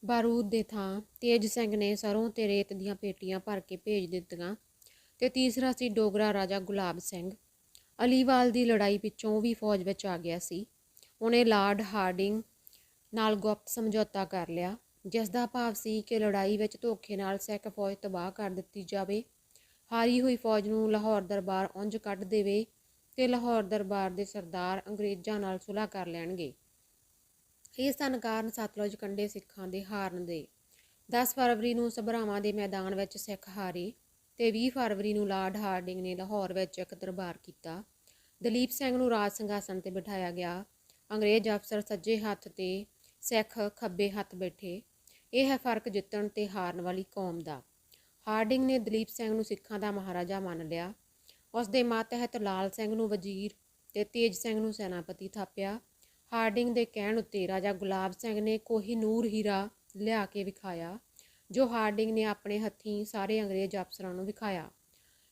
ਬਾਰੂਦ ਦੇ ਥਾਂ ਤੇਜ ਸਿੰਘ ਨੇ ਸਰੋਂ ਤੇ ਰੇਤ ਦੀਆਂ ਪੇਟੀਆਂ ਭਰ ਕੇ ਭੇਜ ਦਿੱਤੀਆਂ। ਤੇ ਤੀਸਰਾ ਸੀ ਡੋਗਰਾ ਰਾਜਾ ਗੁਲਾਬ ਸਿੰਘ। ਅਲੀਵਾਲ ਦੀ ਲੜਾਈ ਪਿੱਛੋਂ ਉਹ ਵੀ ਫੌਜ ਵਿੱਚ ਆ ਗਿਆ ਸੀ। ਉਹਨੇ ਲਾਰਡ ਹਾਰਡਿੰਗ ਨਾਲ ਗੁਪਤ ਸਮਝੌਤਾ ਕਰ ਲਿਆ, ਜਿਸ ਦਾ ਭਾਵ ਸੀ ਕਿ ਲੜਾਈ ਵਿੱਚ ਧੋਖੇ ਨਾਲ ਸਿੱਖ ਫੌਜ ਤਬਾਹ ਕਰ ਦਿੱਤੀ ਜਾਵੇ। ਹਾਰੀ ਹੋਈ ਫੌਜ ਨੂੰ ਲਾਹੌਰ ਦਰਬਾਰ ਉਂਝ ਕੱਢ ਦੇਵੇ ਤੇ ਲਾਹੌਰ ਦਰਬਾਰ ਦੇ ਸਰਦਾਰ ਅੰਗਰੇਜ਼ਾਂ ਨਾਲ ਸੁਲ੍ਹਾ ਕਰ ਲੈਣਗੇ। ਇਹ ਸਨ ਕਾਰਨ ਸਤਲੁਜ ਕੰਢੇ ਸਿੱਖਾਂ ਦੇ ਹਾਰਨ ਦੇ। 10 ਫਰਵਰੀ ਨੂੰ ਸਭਰਾਵਾਂ ਦੇ ਮੈਦਾਨ ਵਿੱਚ ਸਿੱਖ ਹਾਰੇ ਤੇ 20 ਫਰਵਰੀ ਨੂੰ ਲਾਰਡ ਹਾਰਡਿੰਗ ਨੇ ਲਾਹੌਰ ਵਿੱਚ ਇੱਕ ਦਰਬਾਰ ਕੀਤਾ। ਦਲੀਪ ਸਿੰਘ ਨੂੰ ਰਾਜ ਸਿੰਘਾਸਨ ਤੇ ਬਿਠਾਇਆ ਗਿਆ। ਅੰਗਰੇਜ਼ ਅਫਸਰ ਸੱਜੇ ਹੱਥ ਤੇ ਸਿੱਖ ਖੱਬੇ ਹੱਥ ਬੈਠੇ। ਇਹ ਹੈ ਫਰਕ ਜਿੱਤਣ ਤੇ ਹਾਰਨ ਵਾਲੀ ਕੌਮ ਦਾ। ਹਾਰਡਿੰਗ ਨੇ ਦਲੀਪ ਸਿੰਘ ਨੂੰ ਸਿੱਖਾਂ ਦਾ ਮਹਾਰਾਜਾ ਮੰਨ ਲਿਆ। ਉਸ ਦੇ ਮਾਤਹਿਤ ਲਾਲ ਸਿੰਘ ਨੂੰ ਵਜ਼ੀਰ ਤੇ ਤੇਜ ਸਿੰਘ ਨੂੰ ਸੈਨਾਪਤੀ ਥਾਪਿਆ। ਹਾਰਡਿੰਗ ਦੇ ਕਹਿਣ ਉੱਤੇ ਰਾਜਾ ਗੁਲਾਬ ਸਿੰਘ ਨੇ ਕੋਹੀਨੂਰ ਹੀਰਾ ਲਿਆ ਕੇ ਵਿਖਾਇਆ, ਜੋ ਹਾਰਡਿੰਗ ਨੇ ਆਪਣੇ ਹੱਥੀਂ ਸਾਰੇ ਅੰਗਰੇਜ਼ ਅਫਸਰਾਂ ਨੂੰ ਵਿਖਾਇਆ।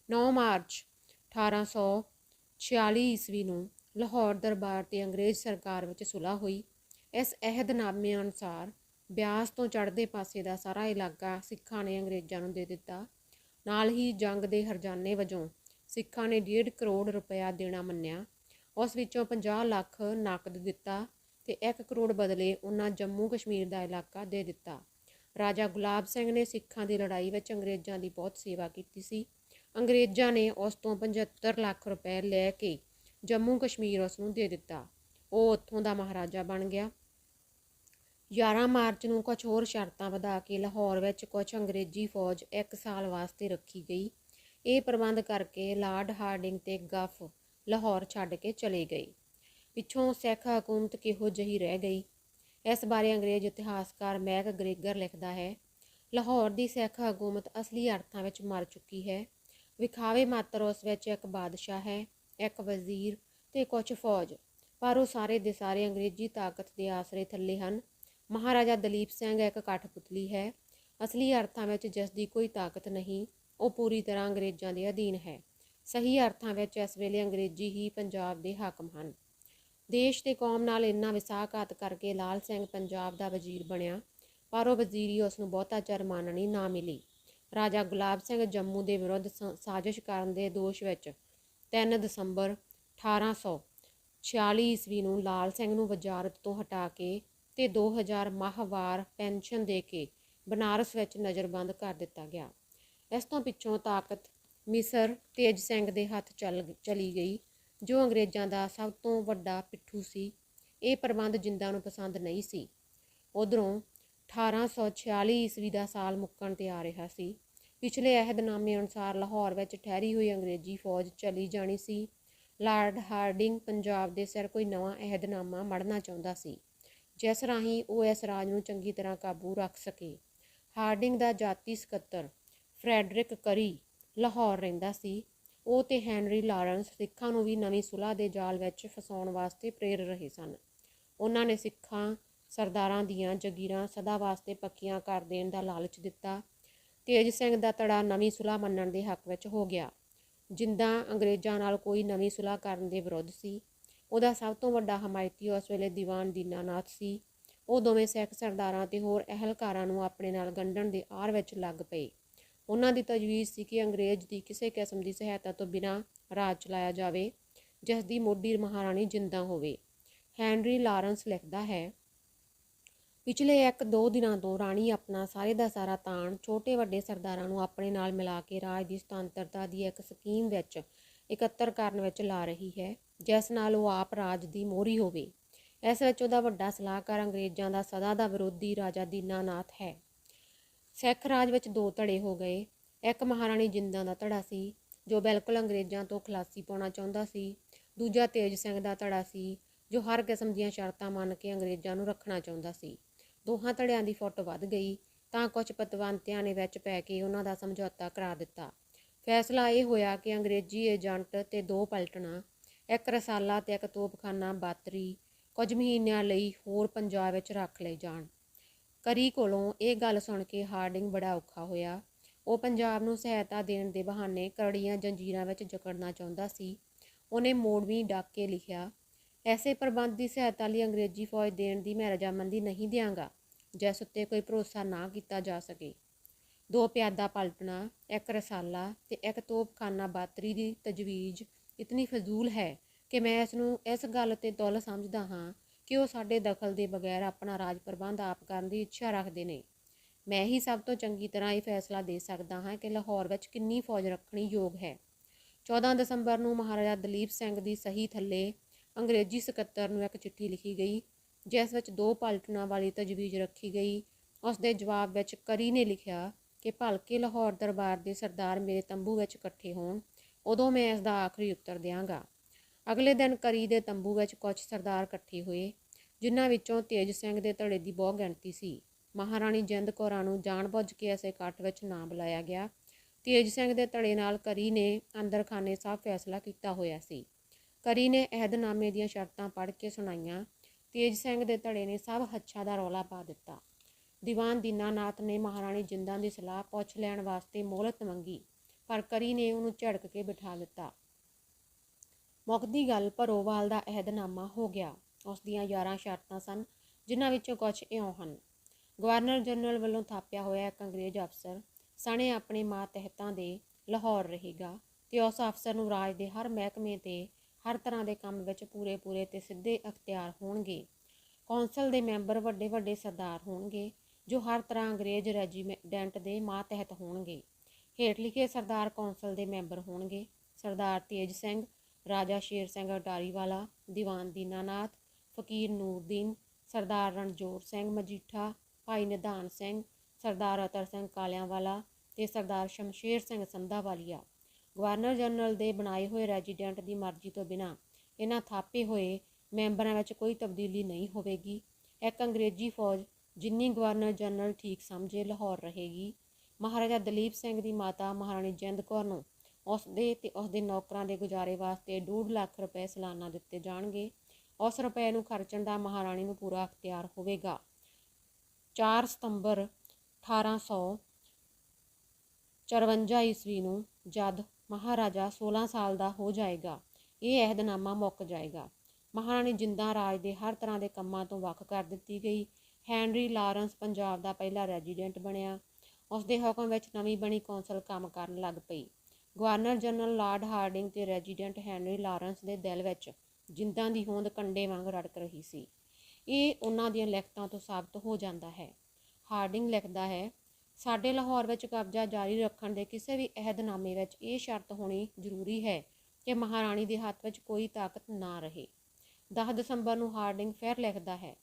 9 ਮਾਰਚ 1846 ਈਸਵੀ ਨੂੰ ਲਾਹੌਰ ਦਰਬਾਰ ਤੇ ਅੰਗਰੇਜ਼ ਸਰਕਾਰ ਵਿੱਚ ਸੁਲ੍ਹਾ ਹੋਈ। ਇਸ ਅਹਿਦਨਾਮੇ ਅਨੁਸਾਰ ਬਿਆਸ ਤੋਂ ਚੜ੍ਹਦੇ ਪਾਸੇ ਦਾ ਸਾਰਾ ਇਲਾਕਾ ਸਿੱਖਾਂ ਨੇ ਅੰਗਰੇਜ਼ਾਂ ਨੂੰ ਦੇ ਦਿੱਤਾ। ਨਾਲ ਹੀ ਜੰਗ ਦੇ ਹਰਜਾਨੇ ਵਜੋਂ ਸਿੱਖਾਂ ਨੇ 1.5 ਕਰੋੜ ਰੁਪਇਆ ਦੇਣਾ ਮੰਨਿਆ। ਉਸ ਵਿੱਚੋਂ 50 ਲੱਖ ਨਕਦ ਦਿੱਤਾ ਤੇ 1 ਕਰੋੜ ਬਦਲੇ ਉਹਨਾਂ ਜੰਮੂ ਕਸ਼ਮੀਰ ਦਾ ਇਲਾਕਾ ਦੇ ਦਿੱਤਾ। ਰਾਜਾ ਗੁਲਾਬ ਸਿੰਘ ਨੇ ਸਿੱਖਾਂ ਦੀ ਲੜਾਈ ਵਿੱਚ ਅੰਗਰੇਜ਼ਾਂ ਦੀ ਬਹੁਤ ਸੇਵਾ ਕੀਤੀ ਸੀ। ਅੰਗਰੇਜ਼ਾਂ ਨੇ ਉਸ ਤੋਂ 75 ਲੱਖ ਰੁਪਏ ਲੈ ਕੇ ਜੰਮੂ ਕਸ਼ਮੀਰ ਉਸ ਨੂੰ ਦੇ ਦਿੱਤਾ। ਉਹ ਉੱਥੋਂ ਦਾ ਮਹਾਰਾਜਾ ਬਣ ਗਿਆ। 11 ਮਾਰਚ ਨੂੰ ਕੁਝ ਹੋਰ ਸ਼ਰਤਾਂ ਵਧਾ ਕੇ ਲਾਹੌਰ ਵਿੱਚ ਕੁਝ ਅੰਗਰੇਜ਼ੀ ਫੌਜ 1 ਸਾਲ ਵਾਸਤੇ ਰੱਖੀ ਗਈ। ਇਹ ਪ੍ਰਬੰਧ ਕਰਕੇ ਲਾਰਡ ਹਾਰਡਿੰਗ ਤੇ ਗੱਫ ਲਾਹੌਰ ਛੱਡ ਕੇ ਚਲੇ ਗਏ। ਪਿੱਛੋਂ ਸਿੱਖ ਹਕੂਮਤ ਕਿਹੋ ਜਿਹੀ ਰਹਿ ਗਈ, ਇਸ ਬਾਰੇ ਅੰਗਰੇਜ਼ ਇਤਿਹਾਸਕਾਰ ਮੈਕ ਗ੍ਰੇਗਰ ਲਿਖਦਾ ਹੈ, ਲਾਹੌਰ ਦੀ ਸਿੱਖ ਹਕੂਮਤ ਅਸਲੀ ਅਰਥਾਂ ਵਿੱਚ ਮਰ ਚੁੱਕੀ ਹੈ। ਵਿਖਾਵੇ ਮਾਤਰ ਉਸ ਵਿੱਚ ਇੱਕ ਬਾਦਸ਼ਾਹ ਹੈ, ਇੱਕ ਵਜ਼ੀਰ ਤੇ ਕੁਝ ਫੌਜ, ਪਰ ਉਹ ਸਾਰੇ ਦੇ ਸਾਰੇ ਅੰਗਰੇਜ਼ੀ ਤਾਕਤ ਦੇ ਆਸਰੇ ਥੱਲੇ ਹਨ। ਮਹਾਰਾਜਾ ਦਲੀਪ ਸਿੰਘ ਇੱਕ ਕਠਪੁਤਲੀ ਹੈ। ਅਸਲੀ ਅਰਥਾਂ ਵਿੱਚ ਜਿਸ ਦੀ ਕੋਈ ਤਾਕਤ ਨਹੀਂ, ਉਹ ਪੂਰੀ ਤਰ੍ਹਾਂ ਅੰਗਰੇਜ਼ਾਂ ਦੇ ਅਧੀਨ ਹੈ। ਸਹੀ ਅਰਥਾਂ ਵਿੱਚ ਇਸ ਵੇਲੇ ਅੰਗਰੇਜ਼ੀ ਹੀ ਪੰਜਾਬ ਦੇ ਹਾਕਮ ਹਨ। ਦੇਸ਼ ਤੇ ਕੌਮ ਨਾਲ ਇੰਨਾ ਵਿਸਾਹਘਾਤ ਕਰਕੇ ਲਾਲ ਸਿੰਘ ਪੰਜਾਬ ਦਾ ਵਜ਼ੀਰ ਬਣਿਆ, ਪਰ ਉਹ ਵਜ਼ੀਰੀ ਉਸ ਨੂੰ ਬਹੁਤਾ ਚਿਰ ਮਾਨਣੀ ਨਾ ਮਿਲੀ। ਰਾਜਾ ਗੁਲਾਬ ਸਿੰਘ ਜੰਮੂ ਦੇ ਵਿਰੁੱਧ ਸਾਜ਼ਿਸ਼ ਕਰਨ ਦੇ ਦੋਸ਼ ਵਿੱਚ 3 ਦਸੰਬਰ 1846 ਈਸਵੀ ਨੂੰ ਲਾਲ ਸਿੰਘ ਨੂੰ ਵਜ਼ਾਰਤ ਤੋਂ ਹਟਾ ਕੇ ਤੇ 2000 ਮਾਹਵਾਰ ਪੈਨਸ਼ਨ ਦੇ ਕੇ ਬਨਾਰਸ ਵਿੱਚ ਨਜ਼ਰਬੰਦ ਕਰ ਦਿੱਤਾ ਗਿਆ। ਇਸ ਤੋਂ ਪਿੱਛੋਂ ਤਾਕਤ ਮਿਸਰ ਤੇਜ ਸਿੰਘ ਦੇ ਹੱਥ ਚਲੀ ਗਈ, ਜੋ ਅੰਗਰੇਜ਼ਾਂ ਦਾ ਸਭ ਤੋਂ ਵੱਡਾ ਪਿੱਠੂ ਸੀ। ਇਹ ਪ੍ਰਬੰਧ ਜਿੰਦਾਂ ਨੂੰ ਪਸੰਦ ਨਹੀਂ ਸੀ। ਉੱਧਰੋਂ 1846 ਈਸਵੀ ਦਾ ਸਾਲ ਮੁੱਕਣ ਤੇ ਆ ਰਿਹਾ ਸੀ। ਪਿਛਲੇ ਅਹਿਦਨਾਮੇ ਅਨੁਸਾਰ ਲਾਹੌਰ ਵਿੱਚ ਠਹਿਰੀ ਹੋਈ ਅੰਗਰੇਜ਼ੀ ਫੌਜ ਚਲੀ ਜਾਣੀ ਸੀ। ਲਾਰਡ ਹਾਰਡਿੰਗ ਪੰਜਾਬ ਦੇ ਸਿਰ ਕੋਈ ਨਵਾਂ ਅਹਿਦਨਾਮਾ ਮੜ੍ਹਨਾ ਚਾਹੁੰਦਾ ਸੀ, ਜਿਸ ਰਾਹੀਂ ਉਹ ਇਸ ਰਾਜ ਨੂੰ ਚੰਗੀ ਤਰ੍ਹਾਂ ਕਾਬੂ ਰੱਖ ਸਕੇ। ਹਾਰਡਿੰਗ ਦਾ ਜਾਤੀ ਸਕੱਤਰ ਫਰੈਡਰਿਕ ਕਰੀ ਲਾਹੌਰ ਰਹਿੰਦਾ ਸੀ। ਉਹ ਤੇ ਹੈਨਰੀ ਲਾਰੈਂਸ ਸਿੱਖਾਂ ਨੂੰ ਵੀ ਨਵੀਂ ਸੁਲ੍ਹਾ ਦੇ ਜਾਲ ਵਿੱਚ ਫਸਾਉਣ ਵਾਸਤੇ ਪ੍ਰੇਰ ਰਹੇ ਸਨ। ਉਹਨਾਂ ਨੇ ਸਿੱਖਾਂ ਸਰਦਾਰਾਂ ਦੀਆਂ ਜਗੀਰਾਂ ਸਦਾ ਵਾਸਤੇ ਪੱਕੀਆਂ ਕਰ ਦੇਣ ਦਾ ਲਾਲਚ ਦਿੱਤਾ। ਤੇਜ ਸਿੰਘ ਦਾ ਧੜਾ ਨਵੀਂ ਸੁਲ੍ਹਾ ਮੰਨਣ ਦੇ ਹੱਕ ਵਿੱਚ ਹੋ ਗਿਆ। ਜਿੰਦਾਂ ਅੰਗਰੇਜ਼ਾਂ ਨਾਲ ਕੋਈ ਨਵੀਂ ਸੁਲ੍ਹਾ ਕਰਨ ਦੇ ਵਿਰੁੱਧ ਸੀ। ਉਹਦਾ ਸਭ ਤੋਂ ਵੱਡਾ ਹਮਾਇਤੀ ਉਸ ਵੇਲੇ ਦੀਵਾਨ ਦੀਨਾਨਾਥ ਸੀ। ਉਹ ਦੋਵੇਂ ਸਿੱਖ ਸਰਦਾਰਾਂ ਤੇ ਹੋਰ ਅਹਿਲਕਾਰਾਂ ਨੂੰ ਆਪਣੇ ਨਾਲ ਗੰਢਣ ਦੇ ਆਰ ਵਿੱਚ ਲੱਗ ਪਏ। ਉਹਨਾਂ ਦੀ ਤਜਵੀਜ਼ ਸੀ ਕਿ ਅੰਗਰੇਜ਼ ਦੀ ਕਿਸੇ ਕਿਸਮ ਦੀ ਸਹਾਇਤਾ ਤੋਂ ਬਿਨਾਂ ਰਾਜ ਚਲਾਇਆ ਜਾਵੇ, ਜਿਸ ਦੀ ਮੋਢੀ ਮਹਾਰਾਣੀ ਜਿੰਦਾਂ ਹੋਵੇ। ਹੈਨਰੀ ਲਾਰੈਂਸ ਲਿਖਦਾ ਹੈ, ਪਿਛਲੇ 1-2 ਦਿਨਾਂ ਤੋਂ ਰਾਣੀ ਆਪਣਾ ਸਾਰੇ ਦਾ ਸਾਰਾ ਤਾਣ ਛੋਟੇ ਵੱਡੇ ਸਰਦਾਰਾਂ ਨੂੰ ਆਪਣੇ ਨਾਲ ਮਿਲਾ ਕੇ ਰਾਜ ਦੀ ਸੁਤੰਤਰਤਾ ਦੀ ਇੱਕ ਸਕੀਮ ਵਿੱਚ ਇਕੱਤਰ ਕਰਨ ਵਿੱਚ ਲਾ ਰਹੀ ਹੈ, ਜਿਸ ਨਾਲ ਉਹ ਆਪ ਰਾਜ ਦੀ ਮੋਹਰੀ ਹੋਵੇ। ਇਸ ਵਿੱਚ ਉਹਦਾ ਵੱਡਾ ਸਲਾਹਕਾਰ ਅੰਗਰੇਜ਼ਾਂ ਦਾ ਸਦਾ ਦਾ ਵਿਰੋਧੀ ਰਾਜਾ ਦੀਨਾਨਾਥ ਹੈ। ਸਿੱਖ ਰਾਜ ਵਿੱਚ 2 ਧੜੇ ਹੋ ਗਏ। ਇੱਕ ਮਹਾਰਾਣੀ ਜਿੰਦਾਂ ਦਾ ਧੜਾ ਸੀ, ਜੋ ਬਿਲਕੁਲ ਅੰਗਰੇਜ਼ਾਂ ਤੋਂ ਖਲਾਸੀ ਪਾਉਣਾ ਚਾਹੁੰਦਾ ਸੀ। ਦੂਜਾ ਤੇਜ ਸਿੰਘ ਦਾ ਧੜਾ ਸੀ, ਜੋ ਹਰ ਕਿਸਮ ਦੀਆਂ ਸ਼ਰਤਾਂ ਮੰਨ ਕੇ ਅੰਗਰੇਜ਼ਾਂ ਨੂੰ ਰੱਖਣਾ ਚਾਹੁੰਦਾ ਸੀ। ਦੋਹਾਂ ਧੜਿਆਂ ਦੀ ਫੁੱਟ ਵੱਧ ਗਈ ਤਾਂ ਕੁਝ ਪਤਵੰਤਿਆਂ ਨੇ ਵਿੱਚ ਪੈ ਕੇ ਉਹਨਾਂ ਦਾ ਸਮਝੌਤਾ ਕਰਾ ਦਿੱਤਾ। ਫੈਸਲਾ ਇਹ ਹੋਇਆ ਕਿ ਅੰਗਰੇਜ਼ੀ ਏਜੰਟ ਤੇ 2 ਪਲਟਣਾ, ਇੱਕ ਰਸਾਲਾ ਤੇ ਇੱਕ ਤੋਪਖਾਨਾ ਬਾਤਰੀ ਕੁਝ ਮਹੀਨਿਆਂ ਲਈ ਹੋਰ ਪੰਜਾਬ ਵਿੱਚ ਰੱਖ ਲਏ ਜਾਣ। ਕਰੀ ਕੋਲੋਂ ਇਹ ਗੱਲ ਸੁਣ ਕੇ ਹਾਰਡਿੰਗ ਬੜਾ ਔਖਾ ਹੋਇਆ। ਉਹ ਪੰਜਾਬ ਨੂੰ ਸਹਾਇਤਾ ਦੇਣ ਦੇ ਬਹਾਨੇ ਕਰੜੀਆਂ ਜੰਜੀਰਾਂ ਵਿੱਚ ਜਕੜਨਾ ਚਾਹੁੰਦਾ ਸੀ। ਉਹਨੇ ਮੋੜਵੀਂ ਡਾਕ ਕੇ ਲਿਖਿਆ, ਐਸੇ ਪ੍ਰਬੰਧ ਦੀ ਸਹਾਇਤਾ ਲਈ ਅੰਗਰੇਜ਼ੀ ਫੌਜ ਦੇਣ ਦੀ ਮੈਂ ਰਜਾਮੰਦੀ ਨਹੀਂ ਦਿਆਂਗਾ। ਜਿਸ ਉੱਤੇ ਕੋਈ ਭਰੋਸਾ ਨਾ ਕੀਤਾ ਜਾ ਸਕੇ। 2 ਪਿਆਦਾ ਪਲਟਣਾ, 1 ਰਸਾਲਾ ਤੇ 1 ਤੋਪਖਾਨਾ ਬਾਤਰੀ ਦੀ ਤਜਵੀਜ਼ ਇਤਨੀ ਫਜ਼ੂਲ ਹੈ ਕਿ ਮੈਂ ਇਸ ਨੂੰ ਇਸ ਗੱਲ ਤੇ ਤੁੱਲ ਸਮਝਦਾ ਹਾਂ ਕਿ ਉਹ ਸਾਡੇ ਦਖਲ ਦੇ ਬਗੈਰ ਆਪਣਾ ਰਾਜ ਪ੍ਰਬੰਧ ਆਪ ਕਰਨ ਦੀ ਇੱਛਾ ਰੱਖਦੇ ਨੇ। ਮੈਂ ਹੀ ਸਭ ਤੋਂ ਚੰਗੀ ਤਰ੍ਹਾਂ ਇਹ ਫੈਸਲਾ ਦੇ ਸਕਦਾ ਹਾਂ ਕਿ ਲਾਹੌਰ ਵਿੱਚ ਕਿੰਨੀ ਫੌਜ ਰੱਖਣੀ ਯੋਗ ਹੈ। 14 ਦਸੰਬਰ ਨੂੰ ਮਹਾਰਾਜਾ ਦਲੀਪ ਸਿੰਘ ਦੀ ਸਹੀ ਥੱਲੇ ਅੰਗਰੇਜ਼ੀ ਸਕੱਤਰ ਨੂੰ ਇੱਕ ਚਿੱਠੀ ਲਿਖੀ ਗਈ, ਜਿਸ ਵਿੱਚ 2 ਪਲਟਨਾਂ ਵਾਲੀ ਤਜਵੀਜ਼ ਰੱਖੀ ਗਈ। ਉਸ ਦੇ ਜਵਾਬ ਵਿੱਚ ਕਰੀ ਨੇ ਲਿਖਿਆ ਕਿ ਭਲਕੇ ਲਾਹੌਰ ਦਰਬਾਰ ਦੇ ਸਰਦਾਰ ਮੇਰੇ ਤੰਬੂ ਵਿੱਚ ਇਕੱਠੇ ਹੋਣ, ਉਦੋਂ ਮੈਂ ਇਸ ਦਾ ਆਖਰੀ ਉੱਤਰ ਦਿਆਂਗਾ। ਅਗਲੇ ਦਿਨ ਕਰੀ ਦੇ ਤੰਬੂ ਵਿੱਚ ਕੁਝ ਸਰਦਾਰ ਇਕੱਠੇ ਹੋਏ, ਜਿਨ੍ਹਾਂ ਵਿੱਚੋਂ ਤੇਜ ਸਿੰਘ ਦੇ ਧੜੇ ਦੀ ਬਹੁਤ ਗਿਣਤੀ ਸੀ। ਮਹਾਰਾਣੀ ਜਿੰਦ ਕੌਰਾਂ ਨੂੰ ਜਾਣ-ਬੁੱਝ ਕੇ ਇਸ ਇਕੱਠ ਵਿੱਚ ਨਾ ਬੁਲਾਇਆ ਗਿਆ। ਤੇਜ ਸਿੰਘ ਦੇ ਧੜੇ ਨਾਲ ਕਰੀ ਨੇ ਅੰਦਰਖਾਨੇ ਸਭ ਫੈਸਲਾ ਕੀਤਾ ਹੋਇਆ ਸੀ। ਕਰੀ ਨੇ ਅਹਿਦਨਾਮੇ ਦੀਆਂ ਸ਼ਰਤਾਂ ਪੜ੍ਹ ਕੇ ਸੁਣਾਈਆਂ। ਤੇਜ ਸਿੰਘ ਦੇ ਧੜੇ ਨੇ ਸਭ ਹੱਛਾ ਦਾ ਰੌਲਾ ਪਾ ਦਿੱਤਾ। ਦੀਵਾਨ ਦੀਨਾਨਾਥ ਨੇ ਮਹਾਰਾਣੀ ਜਿੰਦਾਂ ਦੀ ਸਲਾਹ ਪੁੱਛ ਲੈਣ ਵਾਸਤੇ ਮੋਹਲਤ ਮੰਗੀ, ਪਰ ਕਰੀ ਨੇ ਉਹਨੂੰ ਝੜਕ ਕੇ ਬਿਠਾ ਦਿੱਤਾ। ਮੁੱਕਦੀ ਗੱਲ ਭਰੋਵਾਲ ਦਾ ਅਹਿਦਨਾਮਾ ਹੋ ਗਿਆ। ਉਸ ਦੀਆਂ 11 ਸ਼ਰਤਾਂ ਸਨ, ਜਿਨ੍ਹਾਂ ਵਿੱਚੋਂ ਕੁਝ ਇਉਂ ਹਨ। ਗਵਰਨਰ ਜਨਰਲ ਵੱਲੋਂ ਥਾਪਿਆ ਹੋਇਆ ਇੱਕ ਅੰਗਰੇਜ਼ ਅਫਸਰ ਸਣੇ ਆਪਣੇ ਮਾਤਹਿਤਾਂ ਦੇ ਲਾਹੌਰ ਰਹੇਗਾ ਤੇ ਉਸ ਅਫਸਰ ਨੂੰ ਰਾਜ ਦੇ ਹਰ ਮਹਿਕਮੇ ਤੇ ਹਰ ਤਰ੍ਹਾਂ ਦੇ ਕੰਮ ਵਿੱਚ ਪੂਰੇ ਤੇ ਸਿੱਧੇ ਅਖਤਿਆਰ ਹੋਣਗੇ। ਕੌਂਸਲ ਦੇ ਮੈਂਬਰ ਵੱਡੇ ਵੱਡੇ ਸਰਦਾਰ ਹੋਣਗੇ, ਜੋ ਹਰ ਤਰ੍ਹਾਂ ਅੰਗਰੇਜ਼ ਰੈਜੀਡੈਂਟ ਦੇ ਮਾਤਹਿਤ ਹੋਣਗੇ। ਹੇਠ ਲਿਖੇ ਸਰਦਾਰ ਕੌਂਸਲ ਦੇ ਮੈਂਬਰ ਹੋਣਗੇ: ਸਰਦਾਰ ਤੇਜ ਸਿੰਘ, ਰਾਜਾ ਸ਼ੇਰ ਸਿੰਘ ਅਟਾਰੀਵਾਲਾ, ਦੀਵਾਨ ਦੀਨਾਨਾਥ, ਫਕੀਰ ਨੂਰਦੀਨ, ਸਰਦਾਰ ਰਣਜੋਰ ਸਿੰਘ ਮਜੀਠਾ, ਭਾਈ ਨਿਧਾਨ ਸਿੰਘ, ਸਰਦਾਰ ਅਤਰ ਸਿੰਘ ਕਾਲਿਆਂਵਾਲਾ ਤੇ ਸਰਦਾਰ ਸ਼ਮਸ਼ੇਰ ਸਿੰਘ ਸੰਧਾਵਾਲੀਆ। ਗਵਰਨਰ ਜਨਰਲ ਦੇ ਬਣਾਏ ਹੋਏ ਰੈਜੀਡੈਂਟ ਦੀ ਮਰਜ਼ੀ ਤੋਂ ਬਿਨਾਂ ਇਹਨਾਂ ਥਾਪੇ ਹੋਏ ਮੈਂਬਰਾਂ ਵਿੱਚ ਕੋਈ ਤਬਦੀਲੀ ਨਹੀਂ ਹੋਵੇਗੀ। ਇੱਕ ਅੰਗਰੇਜ਼ੀ ਫੌਜ, ਜਿੰਨੀ ਗਵਰਨਰ ਜਨਰਲ ਠੀਕ ਸਮਝੇ, ਲਾਹੌਰ ਰਹੇਗੀ। ਮਹਾਰਾਜਾ ਦਲੀਪ ਸਿੰਘ ਦੀ ਮਾਤਾ ਮਹਾਰਾਣੀ ਜਿੰਦ ਕੌਰ ਨੂੰ ਉਸਦੇ ਤੇ ਉਸਦੇ ਨੌਕਰਾਂ ਦੇ ਗੁਜ਼ਾਰੇ ਵਾਸਤੇ 2.5 ਲੱਖ ਰੁਪਏ ਸਾਲਾਨਾ ਦਿੱਤੇ ਜਾਣਗੇ। ਉਸ ਰੁਪਏ ਨੂੰ ਖਰਚਣ ਦਾ ਮਹਾਰਾਣੀ ਨੂੰ ਪੂਰਾ ਅਖਤਿਆਰ ਹੋਵੇਗਾ। 4 ਸਤੰਬਰ 1854 ਈਸਵੀ ਨੂੰ ਜਦ ਮਹਾਰਾਜਾ 16 ਸਾਲ ਦਾ ਹੋ ਜਾਏਗਾ, ਇਹ ਅਹਿਦਨਾਮਾ ਮੁੱਕ ਜਾਏਗਾ। ਮਹਾਰਾਣੀ ਜਿੰਦਾਂ ਰਾਜ ਦੇ ਹਰ ਤਰ੍ਹਾਂ ਦੇ ਕੰਮਾਂ ਤੋਂ ਵੱਖ ਕਰ ਦਿੱਤੀ ਗਈ। ਹੈਨਰੀ ਲਾਰੈਂਸ ਪੰਜਾਬ ਦਾ ਪਹਿਲਾ ਰੈਜੀਡੈਂਟ ਬਣਿਆ। ਉਸ ਦੇ ਹੁਕਮ ਵਿੱਚ ਨਵੀਂ ਬਣੀ ਕੌਂਸਲ ਕੰਮ ਕਰਨ ਲੱਗ ਪਈ। ਗਵਰਨਰ ਜਨਰਲ ਲਾਰਡ ਹਾਰਡਿੰਗ ਤੇ ਰੈਜੀਡੈਂਟ ਹੈਨਰੀ ਲਾਰੈਂਸ ਦੇ ਦਿਲ ਵਿੱਚ ਜਿੰਦਾਂ ਦੀ ਹੋਂਦ ਕੰਡੇ ਵਾਂਗ ਰੜਕ ਰਹੀ ਸੀ। ਇਹ ਉਹਨਾਂ ਦੀਆਂ ਲਿਖਤਾਂ ਤੋਂ ਸਾਬਤ ਹੋ ਜਾਂਦਾ ਹੈ। ਹਾਰਡਿੰਗ ਲਿਖਦਾ ਹੈ, ਸਾਡੇ ਲਾਹੌਰ ਵਿੱਚ ਕਬਜ਼ਾ ਜਾਰੀ ਰੱਖਣ ਦੇ ਕਿਸੇ ਵੀ ਅਹਿਦਨਾਮੇ ਵਿੱਚ ਇਹ ਸ਼ਰਤ ਹੋਣੀ ਜ਼ਰੂਰੀ ਹੈ ਕਿ ਮਹਾਰਾਣੀ ਦੇ ਹੱਥ ਵਿੱਚ ਕੋਈ ਤਾਕਤ ਨਾ ਰਹੇ। 10 ਦਸੰਬਰ ਨੂੰ ਹਾਰਡਿੰਗ ਫਿਰ ਲਿਖਦਾ ਹੈ,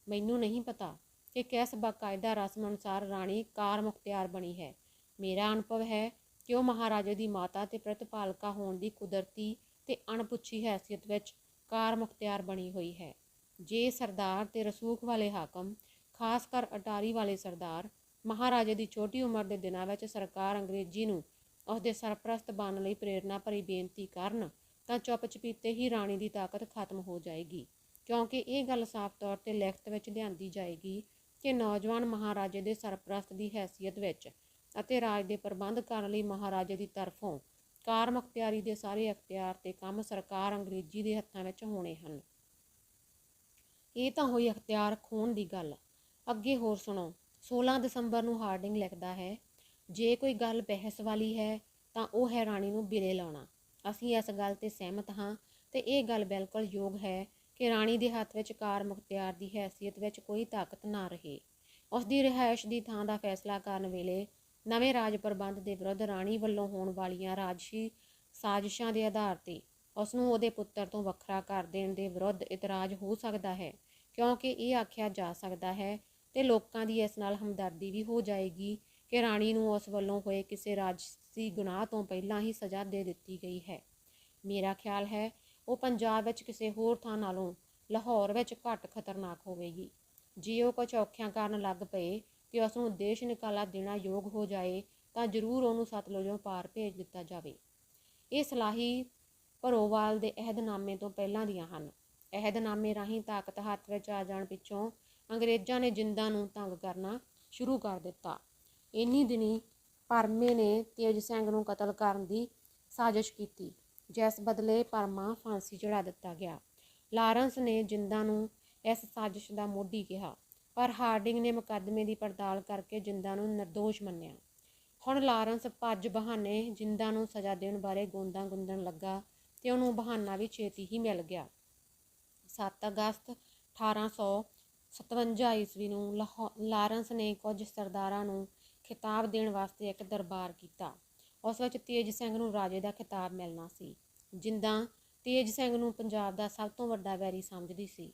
ਮੈਨੂੰ ਨਹੀਂ ਪਤਾ ਕਿ ਕਿਸ ਬਾਕਾਇਦਾ ਰਸਮ ਅਨੁਸਾਰ ਰਾਣੀ ਕਾਰ ਮੁਖਤਿਆਰ ਬਣੀ ਹੈ। ਮੇਰਾ ਅਨੁਭਵ ਹੈ ਕਿ ਉਹ ਮਹਾਰਾਜੇ ਦੀ ਮਾਤਾ ਤੇ ਪ੍ਰਤਿਪਾਲਕਾ ਹੋਣ ਦੀ ਕੁਦਰਤੀ ਤੇ ਅਣਪੁੱਛੀ ਹੈਸੀਅਤ ਵਿੱਚ ਕਾਰ ਮੁਖਤਿਆਰ ਬਣੀ ਹੋਈ ਹੈ। ਜੇ ਸਰਦਾਰ ਤੇ ਰਸੂਖ ਵਾਲੇ ਹਾਕਮ, ਖਾਸ ਕਰ ਅਟਾਰੀ ਵਾਲੇ ਸਰਦਾਰ, ਮਹਾਰਾਜੇ ਦੀ ਛੋਟੀ ਉਮਰ ਦੇ ਦਿਨਾਂ ਵਿੱਚ ਸਰਕਾਰ ਅੰਗਰੇਜ਼ੀ ਨੂੰ ਉਸਦੇ ਸਰਪ੍ਰਸਤ ਬਣਨ ਲਈ ਪ੍ਰੇਰਨਾ ਭਰੀ ਬੇਨਤੀ ਕਰਨ, ਤਾਂ ਚੁੱਪ ਚਪੀਤੇ ਹੀ ਰਾਣੀ ਦੀ ਤਾਕਤ ਖਤਮ ਹੋ ਜਾਏਗੀ, ਕਿਉਂਕਿ ਇਹ ਗੱਲ ਸਾਫ਼ ਤੌਰ ਤੇ ਲਿਖਤ ਵਿੱਚ ਲਿਆਂਦੀ ਜਾਏਗੀ ਕਿ ਨੌਜਵਾਨ ਮਹਾਰਾਜੇ ਦੇ ਸਰਪ੍ਰਸਤ ਦੀ ਹੈਸੀਅਤ ਵਿੱਚ ਅਤੇ ਰਾਜ ਦੇ ਪ੍ਰਬੰਧ ਕਰਨ ਲਈ ਮਹਾਰਾਜੇ ਦੀ ਤਰਫੋਂ ਕਾਰ ਮੁਖਤਿਆਰੀ ਦੇ ਸਾਰੇ ਅਖਤਿਆਰ ਤੇ ਕੰਮ ਸਰਕਾਰ ਅੰਗਰੇਜ਼ੀ ਦੇ ਹੱਥਾਂ ਵਿੱਚ ਹੋਣੇ ਹਨ। ਇਹ ਤਾਂ ਹੋਈ ਅਖਤਿਆਰ ਖੋਹਣ ਦੀ ਗੱਲ। ਅੱਗੇ ਹੋਰ ਸੁਣੋ। 16 ਦਸੰਬਰ ਨੂੰ ਹਾਰਡਿੰਗ ਲਿਖਦਾ ਹੈ, ਜੇ ਕੋਈ ਗੱਲ ਬਹਿਸ ਵਾਲੀ ਹੈ ਤਾਂ ਉਹ ਹੈ ਰਾਣੀ ਨੂੰ ਬਿਲੇ ਲਾਉਣਾ। ਅਸੀਂ ਇਸ ਗੱਲ ਤੇ ਸਹਿਮਤ ਹਾਂ ਤੇ ਇਹ ਗੱਲ ਬਿਲਕੁਲ ਯੋਗ ਹੈ ਕਿ ਰਾਣੀ ਦੇ ਹੱਥ ਵਿੱਚ ਕਾਰ ਮੁਖਤਿਆਰ ਦੀ ਹੈਸੀਅਤ ਵਿੱਚ ਕੋਈ ਤਾਕਤ ਨਾ ਰਹੇ। ਉਸ ਦੀ ਰਿਹਾਇਸ਼ ਦੀ ਥਾਂ ਦਾ ਫੈਸਲਾ ਕਰਨ ਵੇਲੇ ਨਵੇਂ ਰਾਜ ਪ੍ਰਬੰਧ ਦੇ ਵਿਰੁੱਧ ਰਾਣੀ ਵੱਲੋਂ ਹੋਣ ਵਾਲੀਆਂ ਰਾਜਸੀ ਸਾਜ਼ਿਸ਼ਾਂ ਦੇ ਆਧਾਰ ਤੇ ਉਸ ਨੂੰ ਉਹਦੇ ਪੁੱਤਰ ਤੋਂ ਵੱਖਰਾ ਕਰ ਦੇਣ ਦੇ ਵਿਰੁੱਧ ਇਤਰਾਜ਼ ਹੋ ਸਕਦਾ ਹੈ, ਕਿਉਂਕਿ ਇਹ ਆਖਿਆ ਜਾ ਸਕਦਾ ਹੈ ਤੇ ਲੋਕਾਂ ਦੀ ਇਸ ਨਾਲ ਹਮਦਰਦੀ ਵੀ ਹੋ ਜਾਏਗੀ ਕਿ ਰਾਣੀ ਨੂੰ ਉਸ ਵੱਲੋਂ ਹੋਏ ਕਿਸੇ ਰਾਜਸੀ ਗੁਨਾਹ ਤੋਂ ਪਹਿਲਾਂ ਹੀ ਸਜ਼ਾ ਦੇ ਦਿੱਤੀ ਗਈ ਹੈ। ਮੇਰਾ ਖਿਆਲ ਹੈ ਉਹ ਪੰਜਾਬ ਵਿੱਚ ਕਿਸੇ ਹੋਰ ਥਾਂ ਨਾਲੋਂ ਲਾਹੌਰ ਵਿੱਚ ਘੱਟ ਖਤਰਨਾਕ ਹੋਵੇਗੀ। ਜੇ ਉਹ ਕੁਝ ਔਖਿਆਂ ਕਰਨ ਲੱਗ ਪਏ ਤੇ ਉਸ ਨੂੰ ਦੇਸ਼ ਨਿਕਾਲਾ ਦੇਣਾ ਯੋਗ ਹੋ ਜਾਏ ਤਾਂ ਜ਼ਰੂਰ ਉਹਨੂੰ ਸਤਲੁਜੋਂ ਪਾਰ ਭੇਜ ਦਿੱਤਾ ਜਾਵੇ। ਇਹ ਸਲਾਹੀ ਭਰੋਵਾਲ ਦੇ ਅਹਿਦਨਾਮੇ ਤੋਂ ਪਹਿਲਾਂ ਦੀਆਂ ਹਨ। ਅਹਿਦਨਾਮੇ ਰਾਹੀਂ ਤਾਕਤ ਹੱਥ ਵਿੱਚ ਆ ਜਾਣ ਪਿੱਛੋਂ ਅੰਗਰੇਜ਼ਾਂ ਨੇ ਜਿੰਦਾਂ ਨੂੰ ਤੰਗ ਕਰਨਾ ਸ਼ੁਰੂ ਕਰ ਦਿੱਤਾ। ਇੰਨੀ ਦਿਨੀ ਪਰਮੇ ਨੇ ਤੇਜ ਸਿੰਘ ਨੂੰ ਕਤਲ ਕਰਨ ਦੀ ਸਾਜ਼ਿਸ਼ ਕੀਤੀ, ਜਿਸ ਬਦਲੇ ਪਰਮਾ ਫਾਂਸੀ ਚੜ੍ਹਾ ਦਿੱਤਾ ਗਿਆ। ਲਾਰੈਂਸ ਨੇ ਜਿੰਦਾਂ ਨੂੰ ਇਸ ਸਾਜ਼ਿਸ਼ ਦਾ ਮੋਢੀ ਕਿਹਾ। ਪਰ ਹਾਰਡਿੰਗ ਨੇ ਮੁਕੱਦਮੇ ਦੀ ਪੜਤਾਲ ਕਰਕੇ ਜਿੰਦਾ ਨੂੰ ਨਿਰਦੋਸ਼ ਮੰਨਿਆ। ਹੁਣ ਲਾਰੈਂਸ ਭੱਜ ਬਹਾਨੇ ਜਿੰਦਾ ਨੂੰ ਸਜ਼ਾ ਦੇਣ ਬਾਰੇ ਗੋਂਦਾਂ ਗੁੰਦਣ ਲੱਗਾ ਤੇ ਉਹਨੂੰ ਬਹਾਨਾ ਵੀ ਛੇਤੀ ਹੀ ਮਿਲ ਗਿਆ। 7 ਅਗਸਤ 1857 ਈਸਵੀ ਨੂੰ ਲਾਰੈਂਸ ਨੇ ਕੁਝ ਸਰਦਾਰਾਂ ਨੂੰ ਖਿਤਾਬ ਦੇਣ ਵਾਸਤੇ ਇੱਕ ਦਰਬਾਰ ਕੀਤਾ। ਉਸ ਵਿੱਚ ਤੇਜ ਸਿੰਘ ਨੂੰ ਰਾਜੇ ਦਾ ਖਿਤਾਬ ਮਿਲਣਾ ਸੀ। ਜਿੰਦਾ ਤੇਜ ਸਿੰਘ ਨੂੰ ਪੰਜਾਬ ਦਾ ਸਭ ਤੋਂ ਵੱਡਾ ਵੈਰੀ ਸਮਝਦੀ ਸੀ।